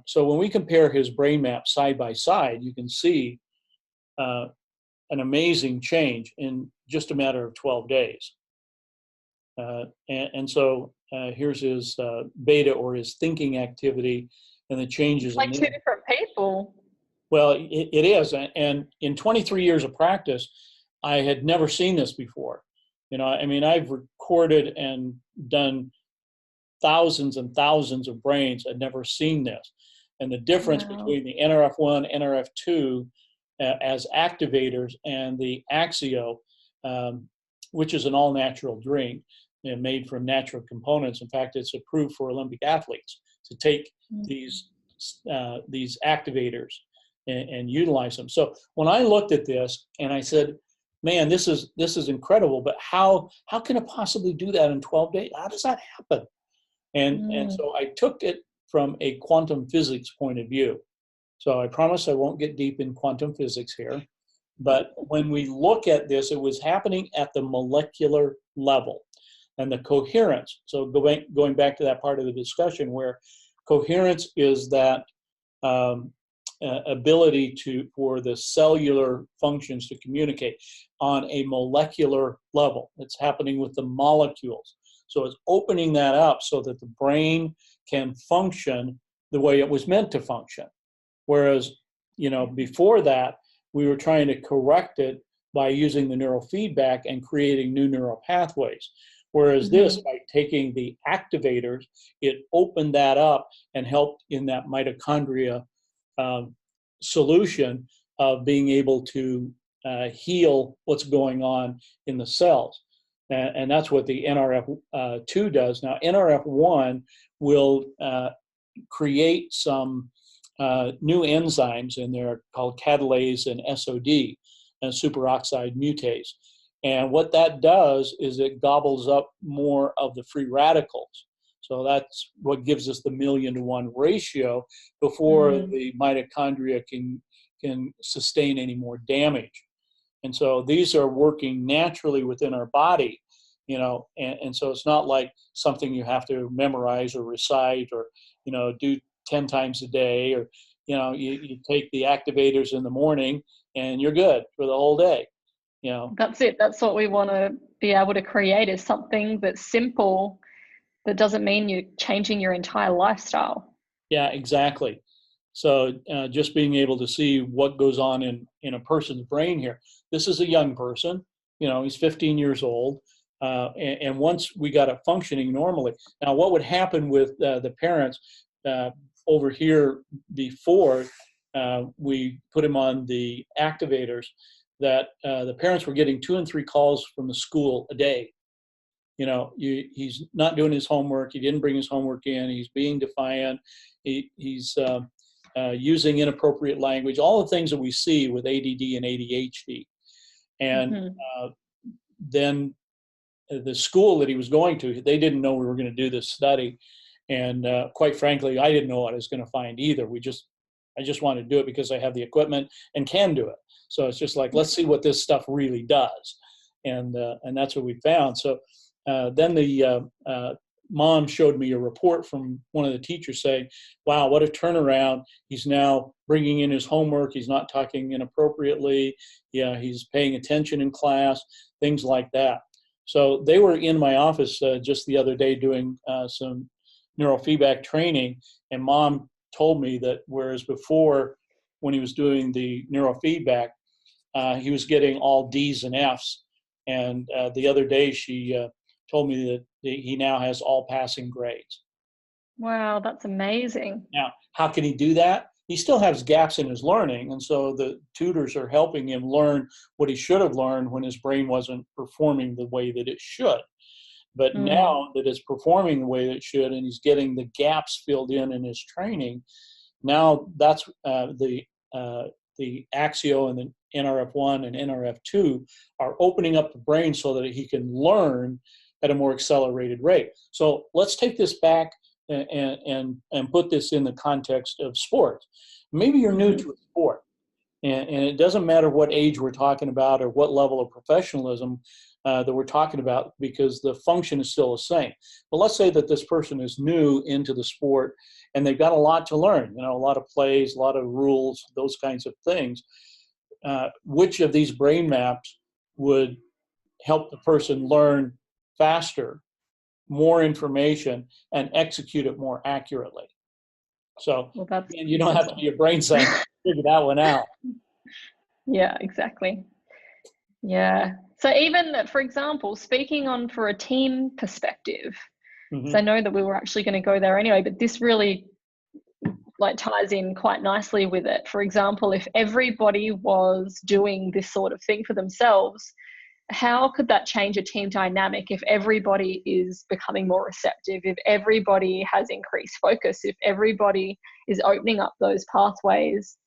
So when we compare his brain map side by side, you can see an amazing change in just a matter of 12 days. And so here's his beta, or his thinking activity, and the changes. It's like two different people. Well, it is. And in 23 years of practice, I had never seen this before. I've recorded and done thousands and thousands of brains. I'd never seen this. And the difference between the Nrf1, Nrf2 as activators and the Axio, which is an all-natural drink made from natural components. In fact, it's approved for Olympic athletes to take these activators and utilize them. So when I looked at this and I said, man, this is incredible, but how can it possibly do that in 12 days? How does that happen? And so I took it from a quantum physics point of view. So I promise I won't get deep in quantum physics here. But when we look at this, it was happening at the molecular level. And the coherence, so going back to that part of the discussion where coherence is that ability for the cellular functions to communicate on a molecular level. It's happening with the molecules. So it's opening that up so that the brain can function the way it was meant to function. Whereas, before that, we were trying to correct it by using the neurofeedback and creating new neural pathways. Whereas this, by taking the activators, it opened that up and helped in that mitochondria solution of being able to heal what's going on in the cells. And that's what the Nrf2 does. Now, Nrf1 will create some new enzymes in there called catalase and SOD, and superoxide mutase. And what that does is it gobbles up more of the free radicals. So that's what gives us the 1,000,000 to 1 ratio before the mitochondria can sustain any more damage. And so these are working naturally within our body, and so it's not like something you have to memorize or recite or, do 10 times a day, or, you take the activators in the morning and you're good for the whole day. That's it. That's what we want to be able to create, is something that's simple, that doesn't mean you're changing your entire lifestyle. Yeah, exactly. So just being able to see what goes on in a person's brain here. This is a young person, he's 15 years old. And once we got it functioning normally, now what would happen with the parents over here before we put him on the activators, that the parents were getting 2 and 3 calls from the school a day. he's not doing his homework. He didn't bring his homework in. He's being defiant. He's using inappropriate language, all the things that we see with ADD and ADHD. And then the school that he was going to, they didn't know we were going to do this study. And quite frankly, I didn't know what I was going to find either. I just wanted to do it because I have the equipment and can do it. So it's just like, let's see what this stuff really does. And that's what we found. So then the mom showed me a report from one of the teachers saying, wow, what a turnaround. He's now bringing in his homework. He's not talking inappropriately. Yeah, he's paying attention in class, things like that. So they were in my office just the other day doing some neurofeedback training, and mom told me that whereas before, when he was doing the neurofeedback, he was getting all D's and F's. And the other day she told me that he now has all passing grades. Wow, that's amazing. Now, how can he do that? He still has gaps in his learning, and so the tutors are helping him learn what he should have learned when his brain wasn't performing the way that it should. But now that it's performing the way that it should, and he's getting the gaps filled in his training, now that's the Axio and the Nrf1 and Nrf2 are opening up the brain so that he can learn at a more accelerated rate. So let's take this back and put this in the context of sports. Maybe you're new to a sport, and it doesn't matter what age we're talking about or what level of professionalism that we're talking about, because the function is still the same. But let's say that this person is new into the sport and they've got a lot to learn, a lot of plays, a lot of rules, those kinds of things. Which of these brain maps would help the person learn faster, more information, and execute it more accurately? So you don't have to be a brain scientist to figure that one out. Yeah, exactly. Yeah. So even, for example, speaking on for a team perspective, so I know that we were actually going to go there anyway, but this really ties in quite nicely with it. For example, if everybody was doing this sort of thing for themselves, how could that change a team dynamic if everybody is becoming more receptive, if everybody has increased focus, if everybody is opening up those pathways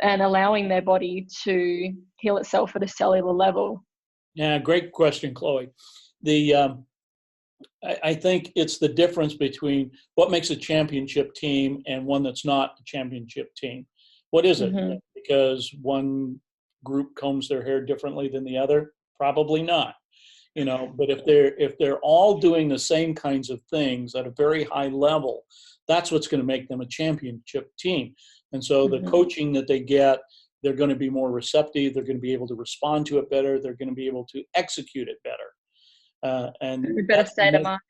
and allowing their body to heal itself at a cellular level? Yeah, great question, Chloe. I think it's the difference between what makes a championship team and one that's not a championship team. What is it? Because one group combs their hair differently than the other? Probably not. But if they're all doing the same kinds of things at a very high level, that's what's going to make them a championship team. And so the coaching that they get, they're going to be more receptive. They're going to be able to respond to it better. They're going to be able to execute it better. And a better state of mind.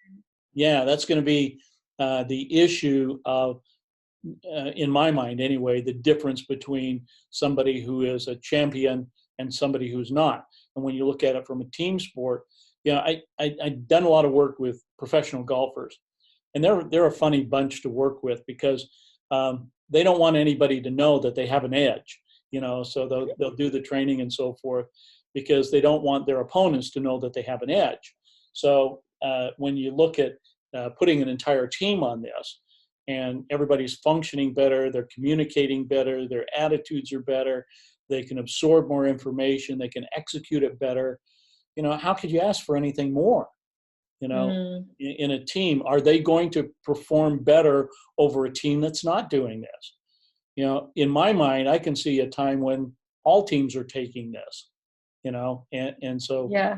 Yeah, that's going to be the issue of, in my mind anyway, the difference between somebody who is a champion and somebody who's not. And when you look at it from a team sport, I've done a lot of work with professional golfers, and they're a funny bunch to work with because they don't want anybody to know that they have an edge, so they'll do the training and so forth because they don't want their opponents to know that they have an edge. So when you look at putting an entire team on this, and everybody's functioning better, they're communicating better, their attitudes are better, they can absorb more information, they can execute it better. How could you ask for anything more? In a team, are they going to perform better over a team that's not doing this? In my mind, I can see a time when all teams are taking this, and so yeah.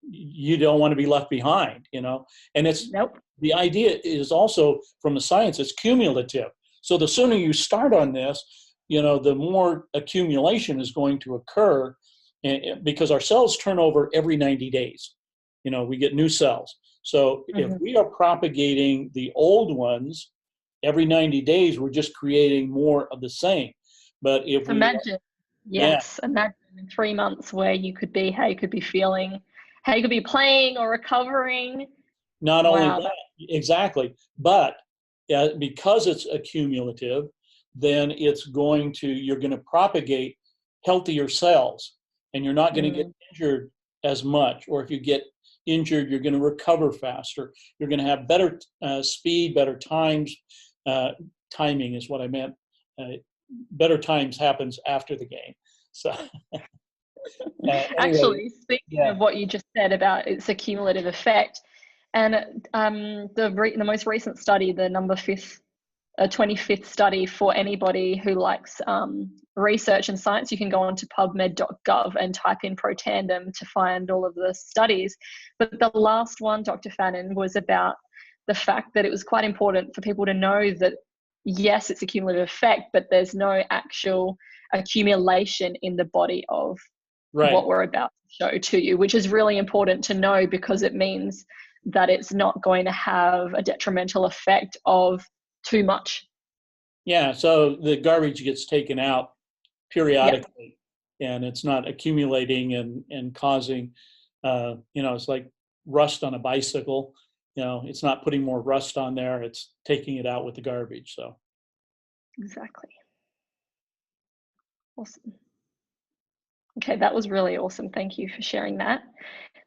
You don't want to be left behind, and it's the idea is also from the science, it's cumulative. So the sooner you start on this, the more accumulation is going to occur, because our cells turn over every 90 days. We get new cells. So if we are propagating the old ones every 90 days, we're just creating more of the same. But if imagine in 3 months where you could be, how you could be feeling, how you could be playing or recovering. Not only that, exactly, but because it's accumulative, then you're going to propagate healthier cells, and you're not going to get injured as much. Or if you get injured. You're going to recover faster. You're going to have better speed, better times. Timing is what I meant. Better times happens after the game. So anyway, actually, speaking yeah. of what you just said about its accumulative effect, and the most recent study, the 25th study for anybody who likes research and science, you can go on to pubmed.gov and type in Protandim to find all of the studies. But the last one, Dr. Fannin, was about the fact that it was quite important for people to know that, yes, it's a cumulative effect, but there's no actual accumulation in the body of what we're about to show to you, which is really important to know, because it means that it's not going to have a detrimental effect of too much. Yeah, so the garbage gets taken out periodically, and it's not accumulating and causing, it's like rust on a bicycle. It's not putting more rust on there, it's taking it out with the garbage. So exactly. Awesome. Okay, that was really awesome. Thank you for sharing that.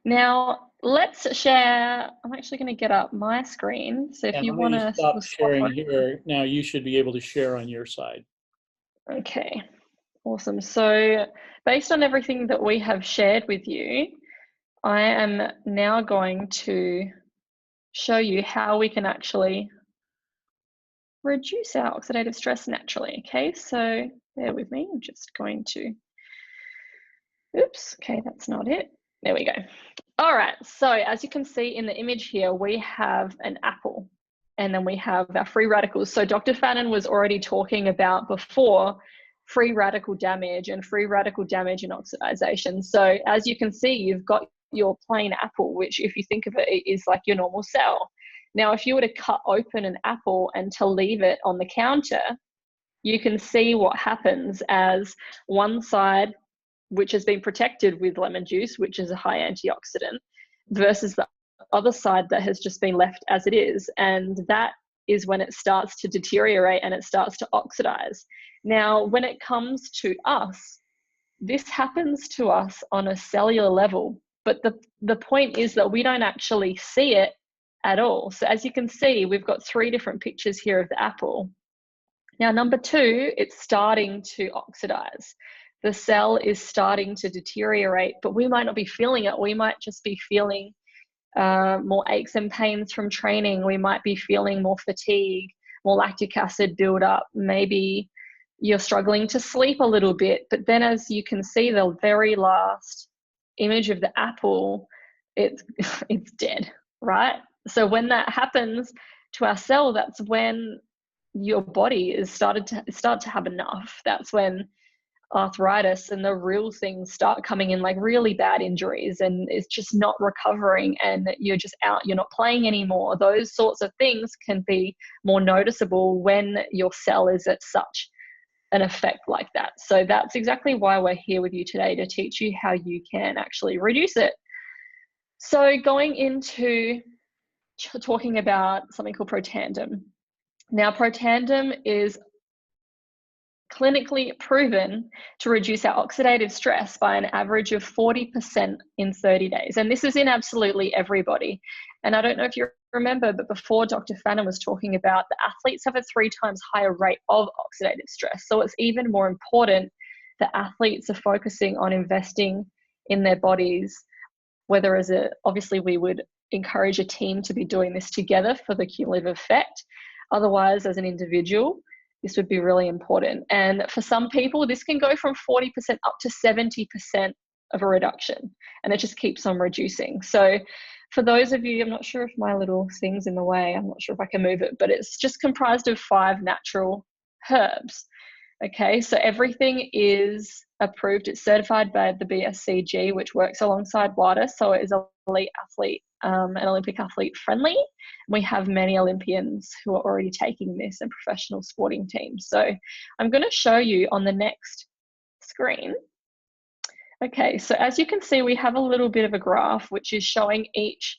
Now let's share. I'm actually going to get up my screen. So if you want to stop sharing here, now you should be able to share on your side. Okay, awesome. So based on everything that we have shared with you, I am now going to show you how we can actually reduce our oxidative stress naturally. Okay, so bear with me. I'm just going to, oops, okay, that's not it. There we go. All right, so as you can see in the image here, we have an apple, and then we have our free radicals. So Dr. Fannin was already talking about before free radical damage and oxidization. So as you can see, you've got your plain apple, which if you think of it, is like your normal cell. Now, if you were to cut open an apple and to leave it on the counter, you can see what happens as one side, which has been protected with lemon juice, which is a high antioxidant, versus the other side that has just been left as it is. And that is when it starts to deteriorate and it starts to oxidize. Now, when it comes to us, this happens to us on a cellular level, but the point is that we don't actually see it at all. So as you can see, we've got 3 different pictures here of the apple. Now, number 2, it's starting to oxidize. The cell is starting to deteriorate, but we might not be feeling it. We might just be feeling more aches and pains from training. We might be feeling more fatigue, more lactic acid buildup. Maybe you're struggling to sleep a little bit. But then, as you can see, the very last image of the apple, it's dead, right? So when that happens to our cell, that's when your body is start to have enough. That's when arthritis and the real things start coming in, like really bad injuries, and it's just not recovering, and you're just out, you're not playing anymore. Those sorts of things can be more noticeable when your cell is at such an effect like that. So that's exactly why we're here with you today, to teach you how you can actually reduce it. So going into talking about something called Protandim. Now, Protandim is clinically proven to reduce our oxidative stress by an average of 40% in 30 days. And this is in absolutely everybody. And I don't know if you remember, but before Dr. Fannin was talking about, the athletes have a 3 times higher rate of oxidative stress. So it's even more important that athletes are focusing on investing in their bodies, whether obviously we would encourage a team to be doing this together for the cumulative effect. Otherwise, as an individual, this would be really important. And for some people, this can go from 40% up to 70% of a reduction, and it just keeps on reducing. So for those of you, I'm not sure if my little thing's in the way, I'm not sure if I can move it, but it's just comprised of 5 natural herbs. Okay, so everything is approved. It's certified by the BSCG, which works alongside WADA, so it is elite athlete and Olympic athlete friendly. We have many Olympians who are already taking this, and professional sporting teams. So I'm going to show you on the next screen. Okay, so as you can see, we have a little bit of a graph which is showing each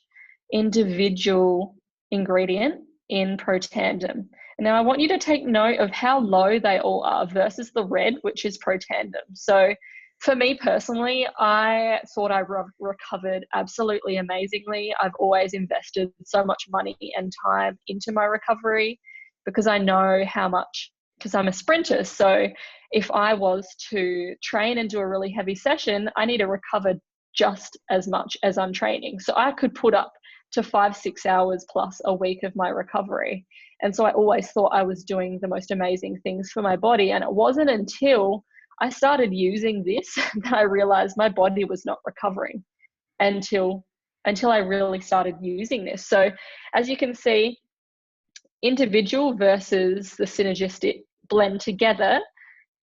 individual ingredient in Protandim. Now I want you to take note of how low they all are versus the red, which is Protandim. So For me personally, I thought I recovered absolutely amazingly. I've always invested so much money and time into my recovery because I know how much, because I'm a sprinter. So if I was to train and do a really heavy session, I need to recover just as much as I'm training. So I could put up to 5-6 hours plus a week of my recovery. And so I always thought I was doing the most amazing things for my body. And it wasn't until I started using this that I realized my body was not recovering until I really started using this. So as you can see, individual versus the synergistic blend together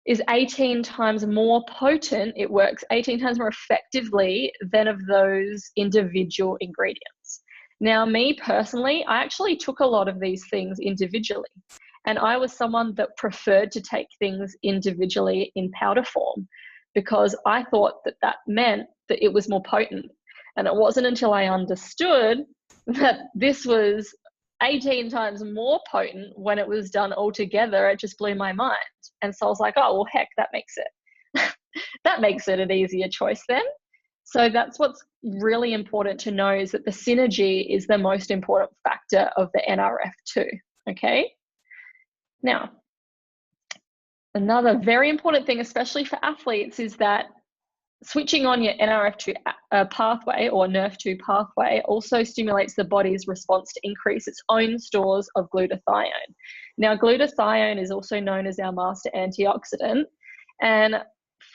is 18 times more potent. It works 18 times more effectively than of those individual ingredients. Now, me personally, I actually took a lot of these things individually. And I was someone that preferred to take things individually in powder form because I thought that that meant that it was more potent. And it wasn't until I understood that this was 18 times more potent when it was done all together, it just blew my mind. And so I was like, oh, well, heck, that makes it an easier choice then. So that's what's really important to know, is that the synergy is the most important factor of the Nrf2, okay? Now, another very important thing, especially for athletes, is that switching on your Nrf2 pathway or Nrf2 pathway also stimulates the body's response to increase its own stores of glutathione. Now, glutathione is also known as our master antioxidant. And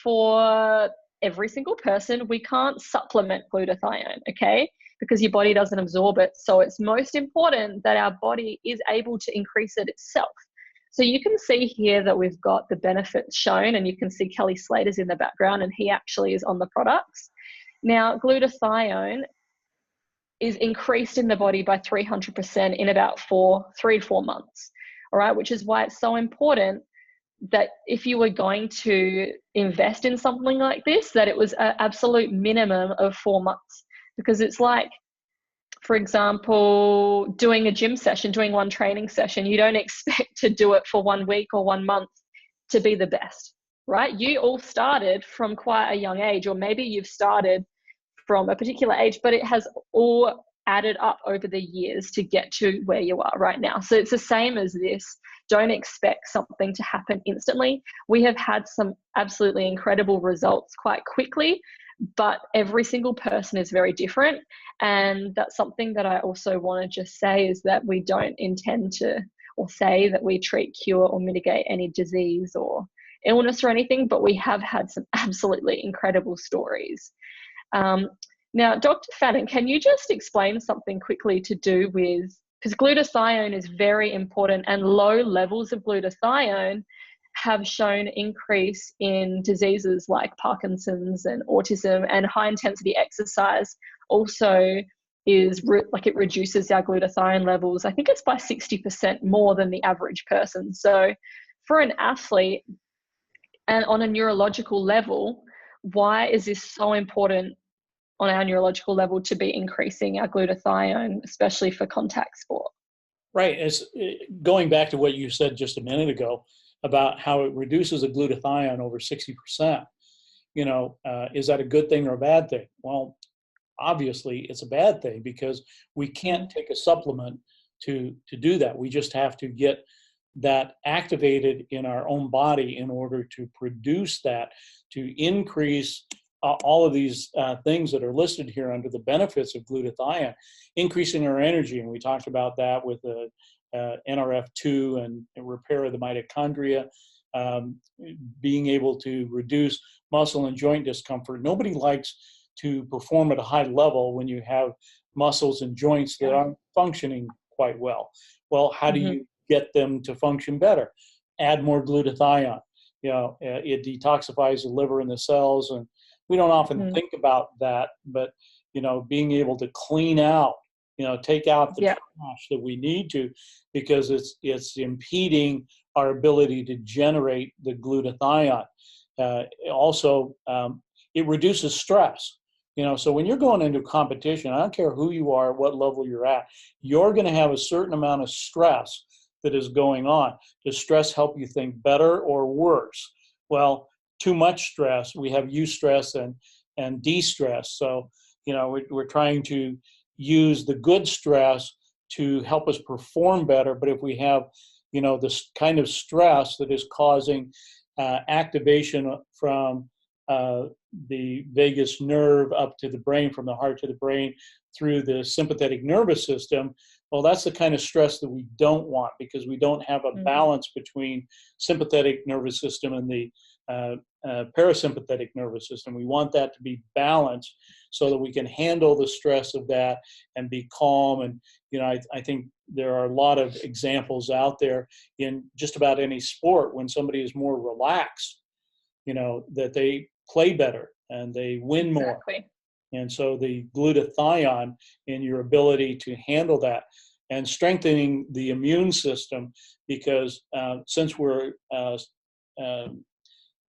for every single person, we can't supplement glutathione, okay? Because your body doesn't absorb it. So it's most important that our body is able to increase it itself. So you can see here that we've got the benefits shown, and you can see Kelly Slater's in the background, and he actually is on the products. Now, glutathione is increased in the body by 300% in about 3 to 4 months, all right, which is why it's so important that if you were going to invest in something like this, that it was an absolute minimum of 4 months, because it's like, for example, doing a gym session, doing one training session, you don't expect to do it for 1 week or 1 month to be the best, right? You all started from quite a young age, or maybe you've started from a particular age, but it has all added up over the years to get to where you are right now. So it's the same as this. Don't expect something to happen instantly. We have had some absolutely incredible results quite quickly, but every single person is very different. And that's something that I also want to just say, is that we don't intend to, or say that we treat, cure, or mitigate any disease or illness or anything, but we have had some absolutely incredible stories. Now, Dr. Fannin, can you just explain something quickly to do with, because glutathione is very important, and low levels of glutathione have shown increase in diseases like Parkinson's and autism, and high intensity exercise also is like, it reduces our glutathione levels. I think it's by 60% more than the average person. So for an athlete and on a neurological level, why is this so important on our neurological level to be increasing our glutathione, especially for contact sport? Right. It's going back to what you said just a minute ago about how it reduces the glutathione over 60%. Is that a good thing or a bad thing? Well, obviously it's a bad thing, because we can't take a supplement to do that. We just have to get that activated in our own body in order to produce that, to increase all of these things that are listed here under the benefits of glutathione, increasing our energy. And we talked about that with the Nrf2 and repair of the mitochondria, being able to reduce muscle and joint discomfort. Nobody likes to perform at a high level when you have muscles and joints that aren't functioning quite well. Well, how do you get them to function better? Add more glutathione. It detoxifies the liver and the cells, and we don't often think about that, but being able to clean out, take out the trash that we need to, because it's impeding our ability to generate the glutathione. Also, it reduces stress. So when you're going into competition, I don't care who you are, what level you're at, you're going to have a certain amount of stress that is going on. Does stress help you think better or worse? Well, too much stress. We have eustress and de-stress. So, we're trying to use the good stress to help us perform better. But if we have, this kind of stress that is causing activation from the vagus nerve up to the brain, from the heart to the brain, through the sympathetic nervous system, well, that's the kind of stress that we don't want, because we don't have a balance between sympathetic nervous system and the parasympathetic nervous system. We want that to be balanced so that we can handle the stress of that and be calm. And, I think there are a lot of examples out there in just about any sport when somebody is more relaxed, that they play better and they win more. Exactly. And so the glutathione in your ability to handle that, and strengthening the immune system, because since we're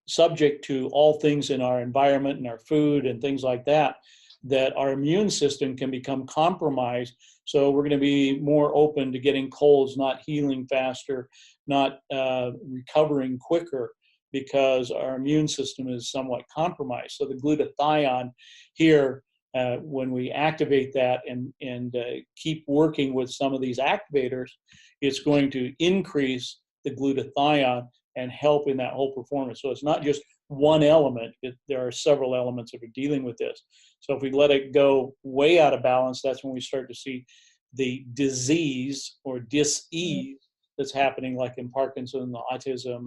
subject to all things in our environment and our food and things like that, that our immune system can become compromised. So we're going to be more open to getting colds, not healing faster, not recovering quicker, because our immune system is somewhat compromised. So the glutathione here, when we activate that and keep working with some of these activators, it's going to increase the glutathione and help in that whole performance. So it's not just one element. There are several elements that are dealing with this. So if we let it go way out of balance, that's when we start to see the disease or dis-ease that's happening, like in Parkinson's, autism,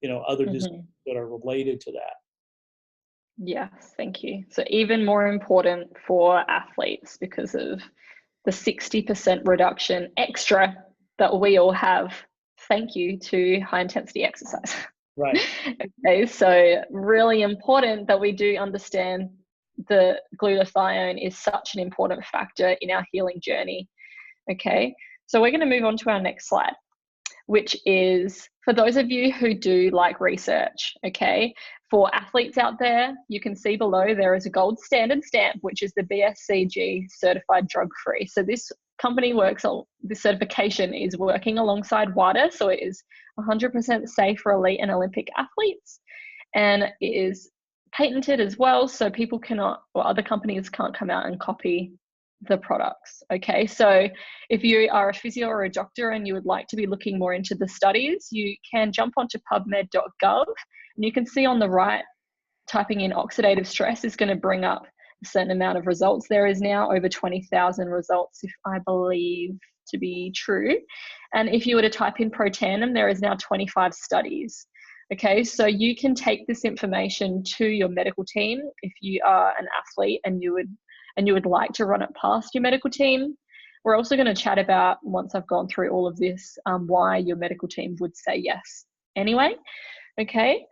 and other diseases that are related to that. Yes, thank you. So even more important for athletes because of the 60% reduction extra that we all have, thank you to high intensity exercise. Right. Okay, so really important that we do understand the glutathione is such an important factor in our healing journey. Okay, so we're going to move on to our next slide, which is for those of you who do like research. Okay, for athletes out there, you can see below there is a gold standard stamp, which is the BSCG certified drug-free. So this company this certification is working alongside WADA, so it is 100% safe for elite and Olympic athletes, and it is patented as well, so people cannot, or other companies can't come out and copy the products. Okay, so if you are a physio or a doctor and you would like to be looking more into the studies, you can jump onto pubmed.gov, and you can see on the right, typing in oxidative stress is going to bring up a certain amount of results. There is now over 20,000 results, if I believe to be true. And if you were to type in Protandim, there is now 25 studies. Okay, so you can take this information to your medical team if you are an athlete and you would like to run it past your medical team. We're also going to chat about, once I've gone through all of this, why your medical team would say yes anyway. Okay,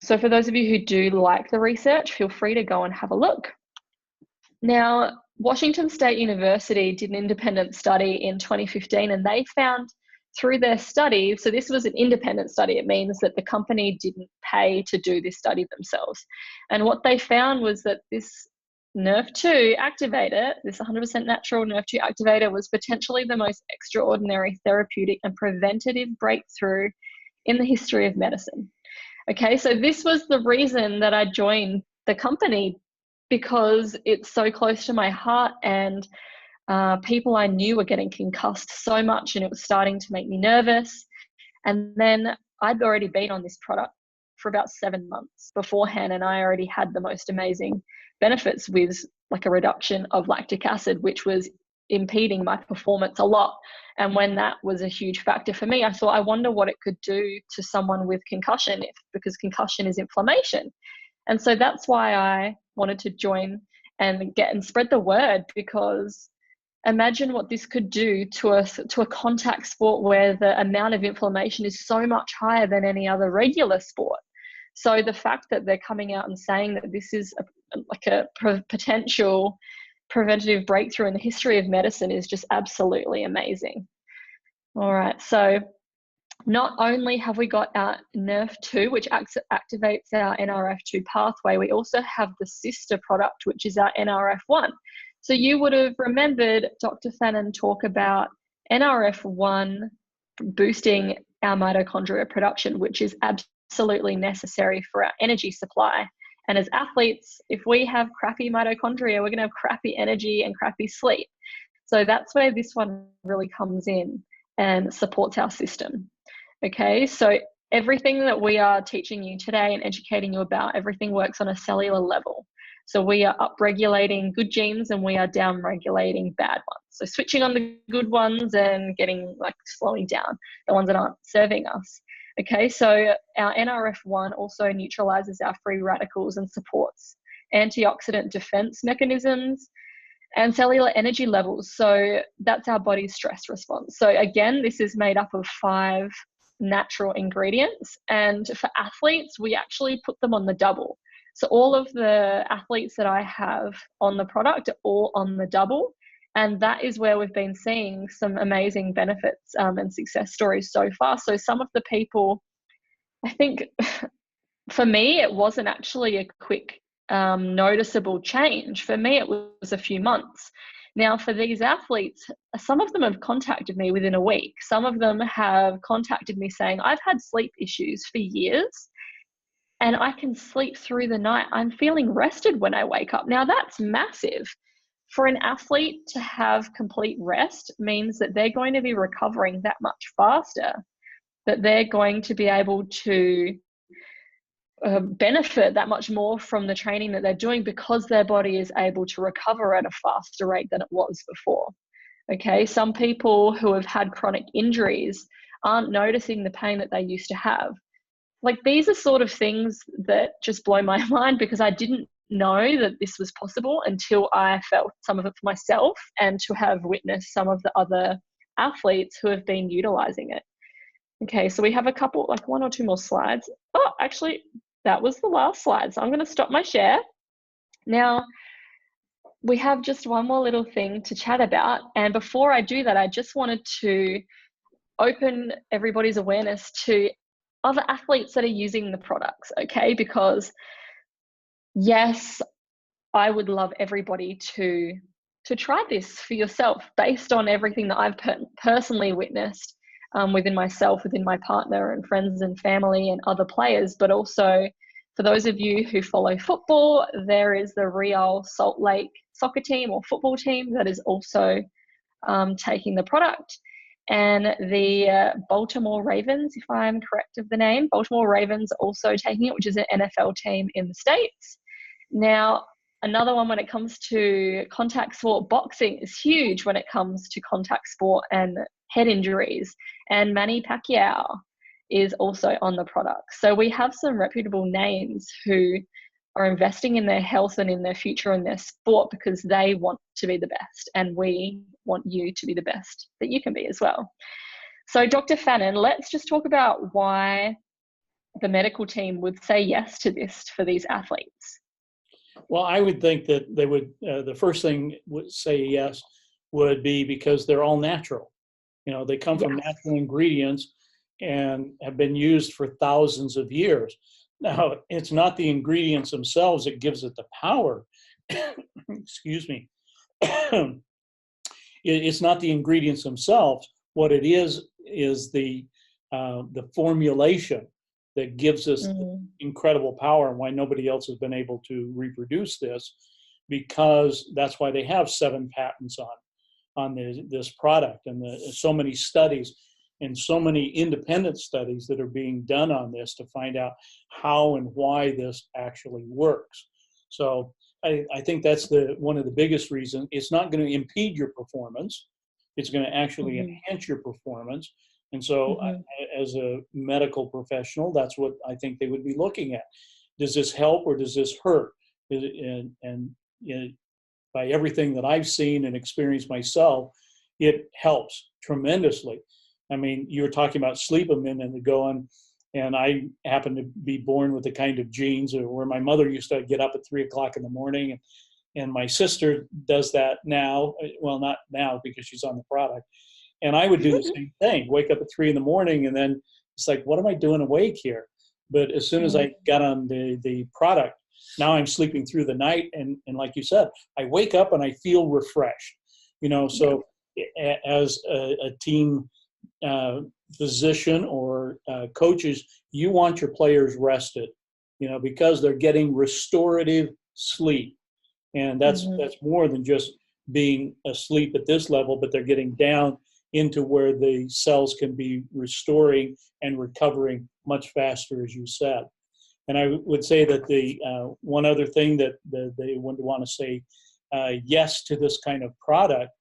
so for those of you who do like the research, feel free to go and have a look. Now, Washington State University did an independent study in 2015, and they found through their study, so this was an independent study, it means that the company didn't pay to do this study themselves. And what they found was that this Nrf2 activator, this 100% natural Nrf2 activator, was potentially the most extraordinary therapeutic and preventative breakthrough in the history of medicine. Okay, so this was the reason that I joined the company, because it's so close to my heart, and people I knew were getting concussed so much, and it was starting to make me nervous. And then I'd already been on this product for about 7 months beforehand, and I already had the most amazing benefits with like a reduction of lactic acid, which was impeding my performance a lot. And when that was a huge factor for me, I thought, I wonder what it could do to someone with concussion, because concussion is inflammation. And so that's why I wanted to join and spread the word, because imagine what this could do to a contact sport where the amount of inflammation is so much higher than any other regular sport. So the fact that they're coming out and saying that this is a potential preventative breakthrough in the history of medicine is just absolutely amazing. All right, so not only have we got our Nrf2, which activates our Nrf2 pathway, we also have the sister product, which is our Nrf1. So you would have remembered Dr. Fannin talk about Nrf1 boosting our mitochondria production, which is absolutely necessary for our energy supply. And as athletes, if we have crappy mitochondria, we're going to have crappy energy and crappy sleep. So that's where this one really comes in and supports our system. Okay, so everything that we are teaching you today and educating you about, everything works on a cellular level. So we are upregulating good genes and we are downregulating bad ones. So switching on the good ones and slowing down the ones that aren't serving us. Okay, so our Nrf2 also neutralizes our free radicals and supports antioxidant defense mechanisms and cellular energy levels. So that's our body's stress response. So again, this is made up of 5 natural ingredients. And for athletes, we actually put them on the double. So all of the athletes that I have on the product are all on the double. And that is where we've been seeing some amazing benefits and success stories so far. So some of the people, I think for me, it wasn't actually a quick noticeable change. For me, it was a few months. Now, for these athletes, some of them have contacted me within a week. Some of them have contacted me saying, I've had sleep issues for years and I can sleep through the night. I'm feeling rested when I wake up. Now, that's massive. For an athlete to have complete rest means that they're going to be recovering that much faster, that they're going to be able to benefit that much more from the training that they're doing because their body is able to recover at a faster rate than it was before. Okay, some people who have had chronic injuries aren't noticing the pain that they used to have. Like, these are sort of things that just blow my mind because I didn't know that this was possible until I felt some of it for myself and to have witnessed some of the other athletes who have been utilizing it. Okay, so we have a couple, like 1 or 2 more slides. Oh, actually, that was the last slide. So I'm going to stop my share. Now, we have just one more little thing to chat about. And before I do that, I just wanted to open everybody's awareness to other athletes that are using the products, okay? Because yes, I would love everybody to try this for yourself based on everything that I've personally witnessed within myself, within my partner and friends and family and other players. But also for those of you who follow football, there is the Real Salt Lake soccer team or football team that is also taking the product. And the Baltimore Ravens, if I'm correct of the name, Baltimore Ravens also taking it, which is an NFL team in the States. Now, another one when it comes to contact sport, boxing is huge when it comes to contact sport and head injuries. And Manny Pacquiao is also on the product. So we have some reputable names who are investing in their health and in their future and their sport because they want to be the best. And we want you to be the best that you can be as well. So Dr. Fannin, let's just talk about why the medical team would say yes to this for these athletes. Well, I would think that they would, the first thing would say yes would be because they're all natural. You know, they come from natural ingredients and have been used for thousands of years. Now, it's not the ingredients themselves that gives it the power. Excuse me. It's not the ingredients themselves. What it is the formulation that gives us incredible power, and why nobody else has been able to reproduce this, because that's why they have 7 patents on this product, and so many studies and so many independent studies that are being done on this to find out how and why this actually works. So I think that's one of the biggest reasons. It's not going to impede your performance. It's going to actually enhance your performance. And so as a medical professional, that's what I think they would be looking at. Does this help or does this hurt? And you know, by everything that I've seen and experienced myself, it helps tremendously. I mean, you were talking about sleep a minute ago, and I happen to be born with the kind of genes where my mother used to get up at 3 o'clock in the morning, and my sister does that now. Well, not now because she's on the product. And I would do the same thing, wake up at 3 in the morning, and then it's like, what am I doing awake here? But as soon as I got on the product, now I'm sleeping through the night. And like you said, I wake up and I feel refreshed, you know, so as a team physician or coaches, you want your players rested, because they're getting restorative sleep. And that's more than just being asleep at this level, but they're getting down into where the cells can be restoring and recovering much faster, as you said. And I would say that the one other thing that they would want to say yes to this kind of product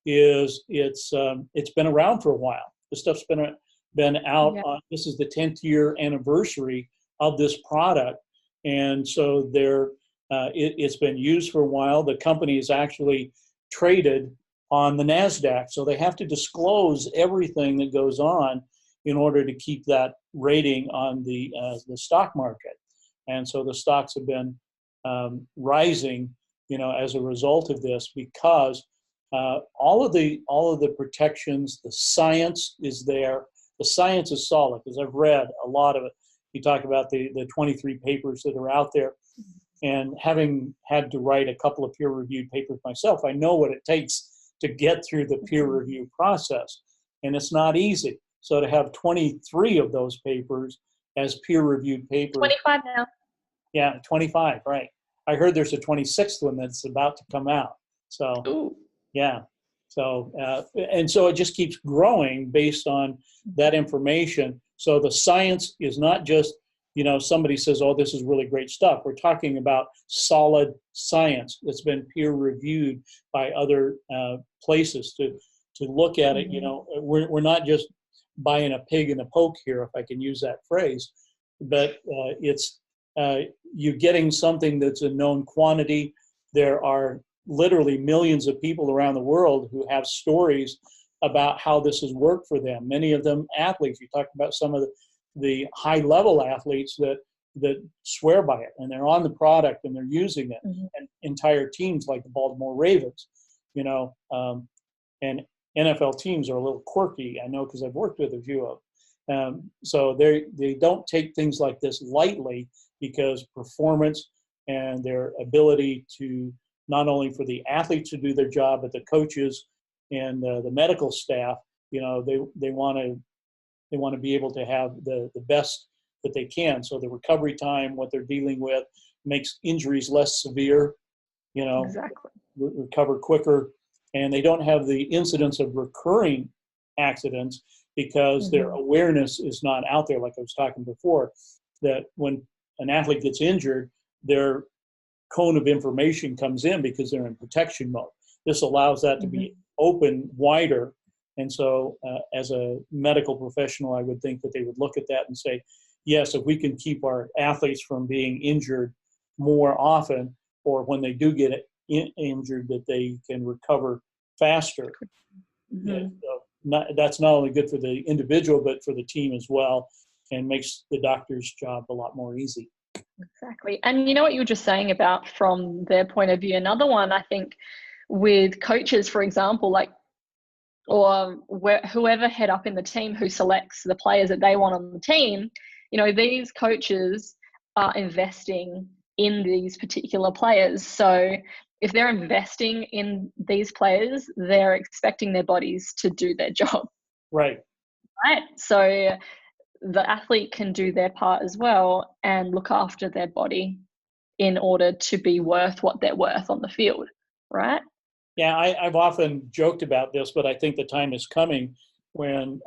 is it's been around for a while. This stuff's been out. Yeah. This is the 10th year anniversary of this product, and so it's been used for a while. The company is actually traded on the NASDAQ, so they have to disclose everything that goes on in order to keep that rating on the stock market. And so the stocks have been rising, as a result of this, because all of the protections, the science is there. The science is solid, because I've read a lot of it. You talk about the 23 papers that are out there. And having had to write a couple of peer-reviewed papers myself, I know what it takes to get through the peer review process. And it's not easy. So to have 23 of those papers as peer-reviewed papers. 25 now. Yeah, 25, right. I heard there's a 26th one that's about to come out. So, Ooh. Yeah. So, and so it just keeps growing based on that information. So the science is not just, somebody says, oh, this is really great stuff. We're talking about solid science that's been peer reviewed by other places to look at it. We're not just buying a pig in a poke here, if I can use that phrase, but it's you getting something that's a known quantity. There are literally millions of people around the world who have stories about how this has worked for them. Many of them athletes. You talk about some of the high-level athletes that swear by it, and they're on the product and they're using it. And entire teams like the Baltimore Ravens, and NFL teams are a little quirky, I know, because I've worked with a few of them. So they don't take things like this lightly, because performance and their ability to, not only for the athletes to do their job, but the coaches and the medical staff, they want to be able to have the best that they can. So the recovery time, what they're dealing with, makes injuries less severe, Exactly. recover quicker, and they don't have the incidence of recurring accidents because their awareness is not out there, like I was talking before, that when an athlete gets injured, their cone of information comes in because they're in protection mode. This allows that to be open wider. And so as a medical professional, I would think that they would look at that and say, yes, if we can keep our athletes from being injured more often, or when they do get injured, that they can recover faster. That's not only good for the individual, but for the team as well, and makes the doctor's job a lot more easy. Exactly. And you know what you were just saying about from their point of view, another one, I think, with coaches, for example, or whoever head up in the team who selects the players that they want on the team, these coaches are investing in these particular players. So if they're investing in these players, they're expecting their bodies to do their job. Right. So the athlete can do their part as well and look after their body in order to be worth what they're worth on the field, right? Yeah, I've often joked about this, but I think the time is coming when,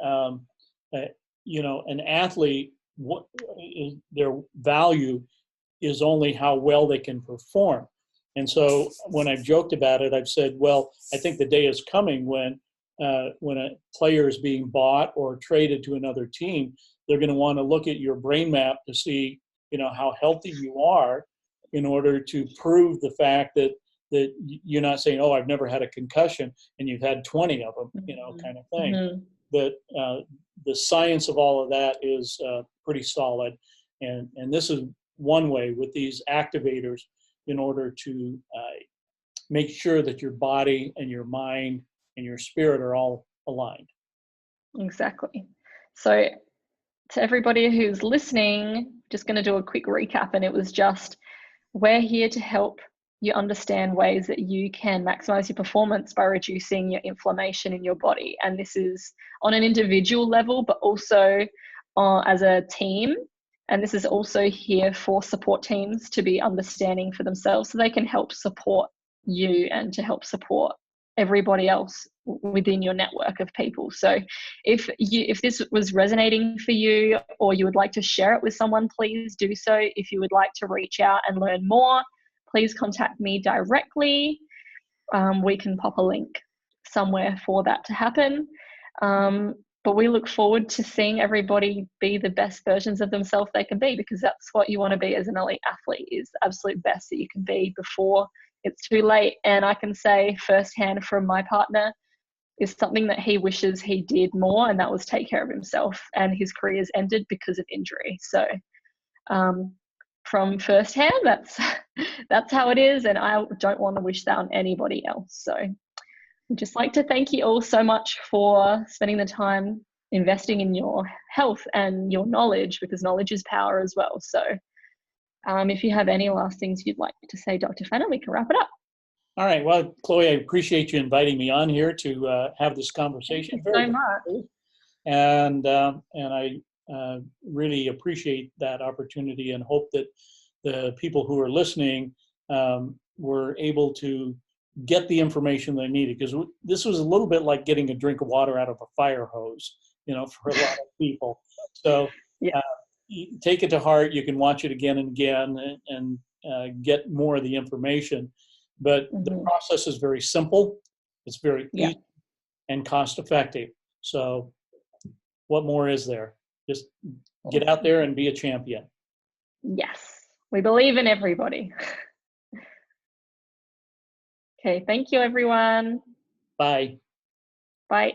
an athlete, their value is only how well they can perform. And so when I've joked about it, I've said, well, I think the day is coming when a player is being bought or traded to another team, they're going to want to look at your brain map to see, how healthy you are, in order to prove the fact that you're not saying, oh, I've never had a concussion, and you've had 20 of them, kind of thing. That the science of all of that is pretty solid. And this is one way with these activators in order to make sure that your body and your mind and your spirit are all aligned. Exactly. So to everybody who's listening, just going to do a quick recap. And it was just, we're here to help you understand ways that you can maximize your performance by reducing your inflammation in your body. And this is on an individual level, but also as a team. And this is also here for support teams to be understanding for themselves so they can help support you and to help support everybody else within your network of people. So if this was resonating for you, or you would like to share it with someone, please do so. If you would like to reach out and learn more, please contact me directly. We can pop a link somewhere for that to happen. But we look forward to seeing everybody be the best versions of themselves they can be, because that's what you want to be as an elite athlete, is the absolute best that you can be before it's too late. And I can say firsthand from my partner, is something that he wishes he did more, and that was take care of himself. And his career's ended because of injury. So from firsthand, that's how it is, and I don't want to wish that on anybody else. So I'd just like to thank you all so much for spending the time investing in your health and your knowledge, because knowledge is power as well. So if you have any last things you'd like to say, Dr. Fannin, we can wrap it up. All right. Well, Chloe, I appreciate you inviting me on here to have this conversation. Thank you so much. And I really appreciate that opportunity, and hope that the people who are listening were able to get the information they needed, because this was a little bit like getting a drink of water out of a fire hose, for a lot of people. So you take it to heart. You can watch it again and again and get more of the information. But the process is very simple. It's very easy and cost effective. So what more is there? Just get out there and be a champion. Yes, we believe in everybody. Okay, thank you, everyone. Bye. Bye.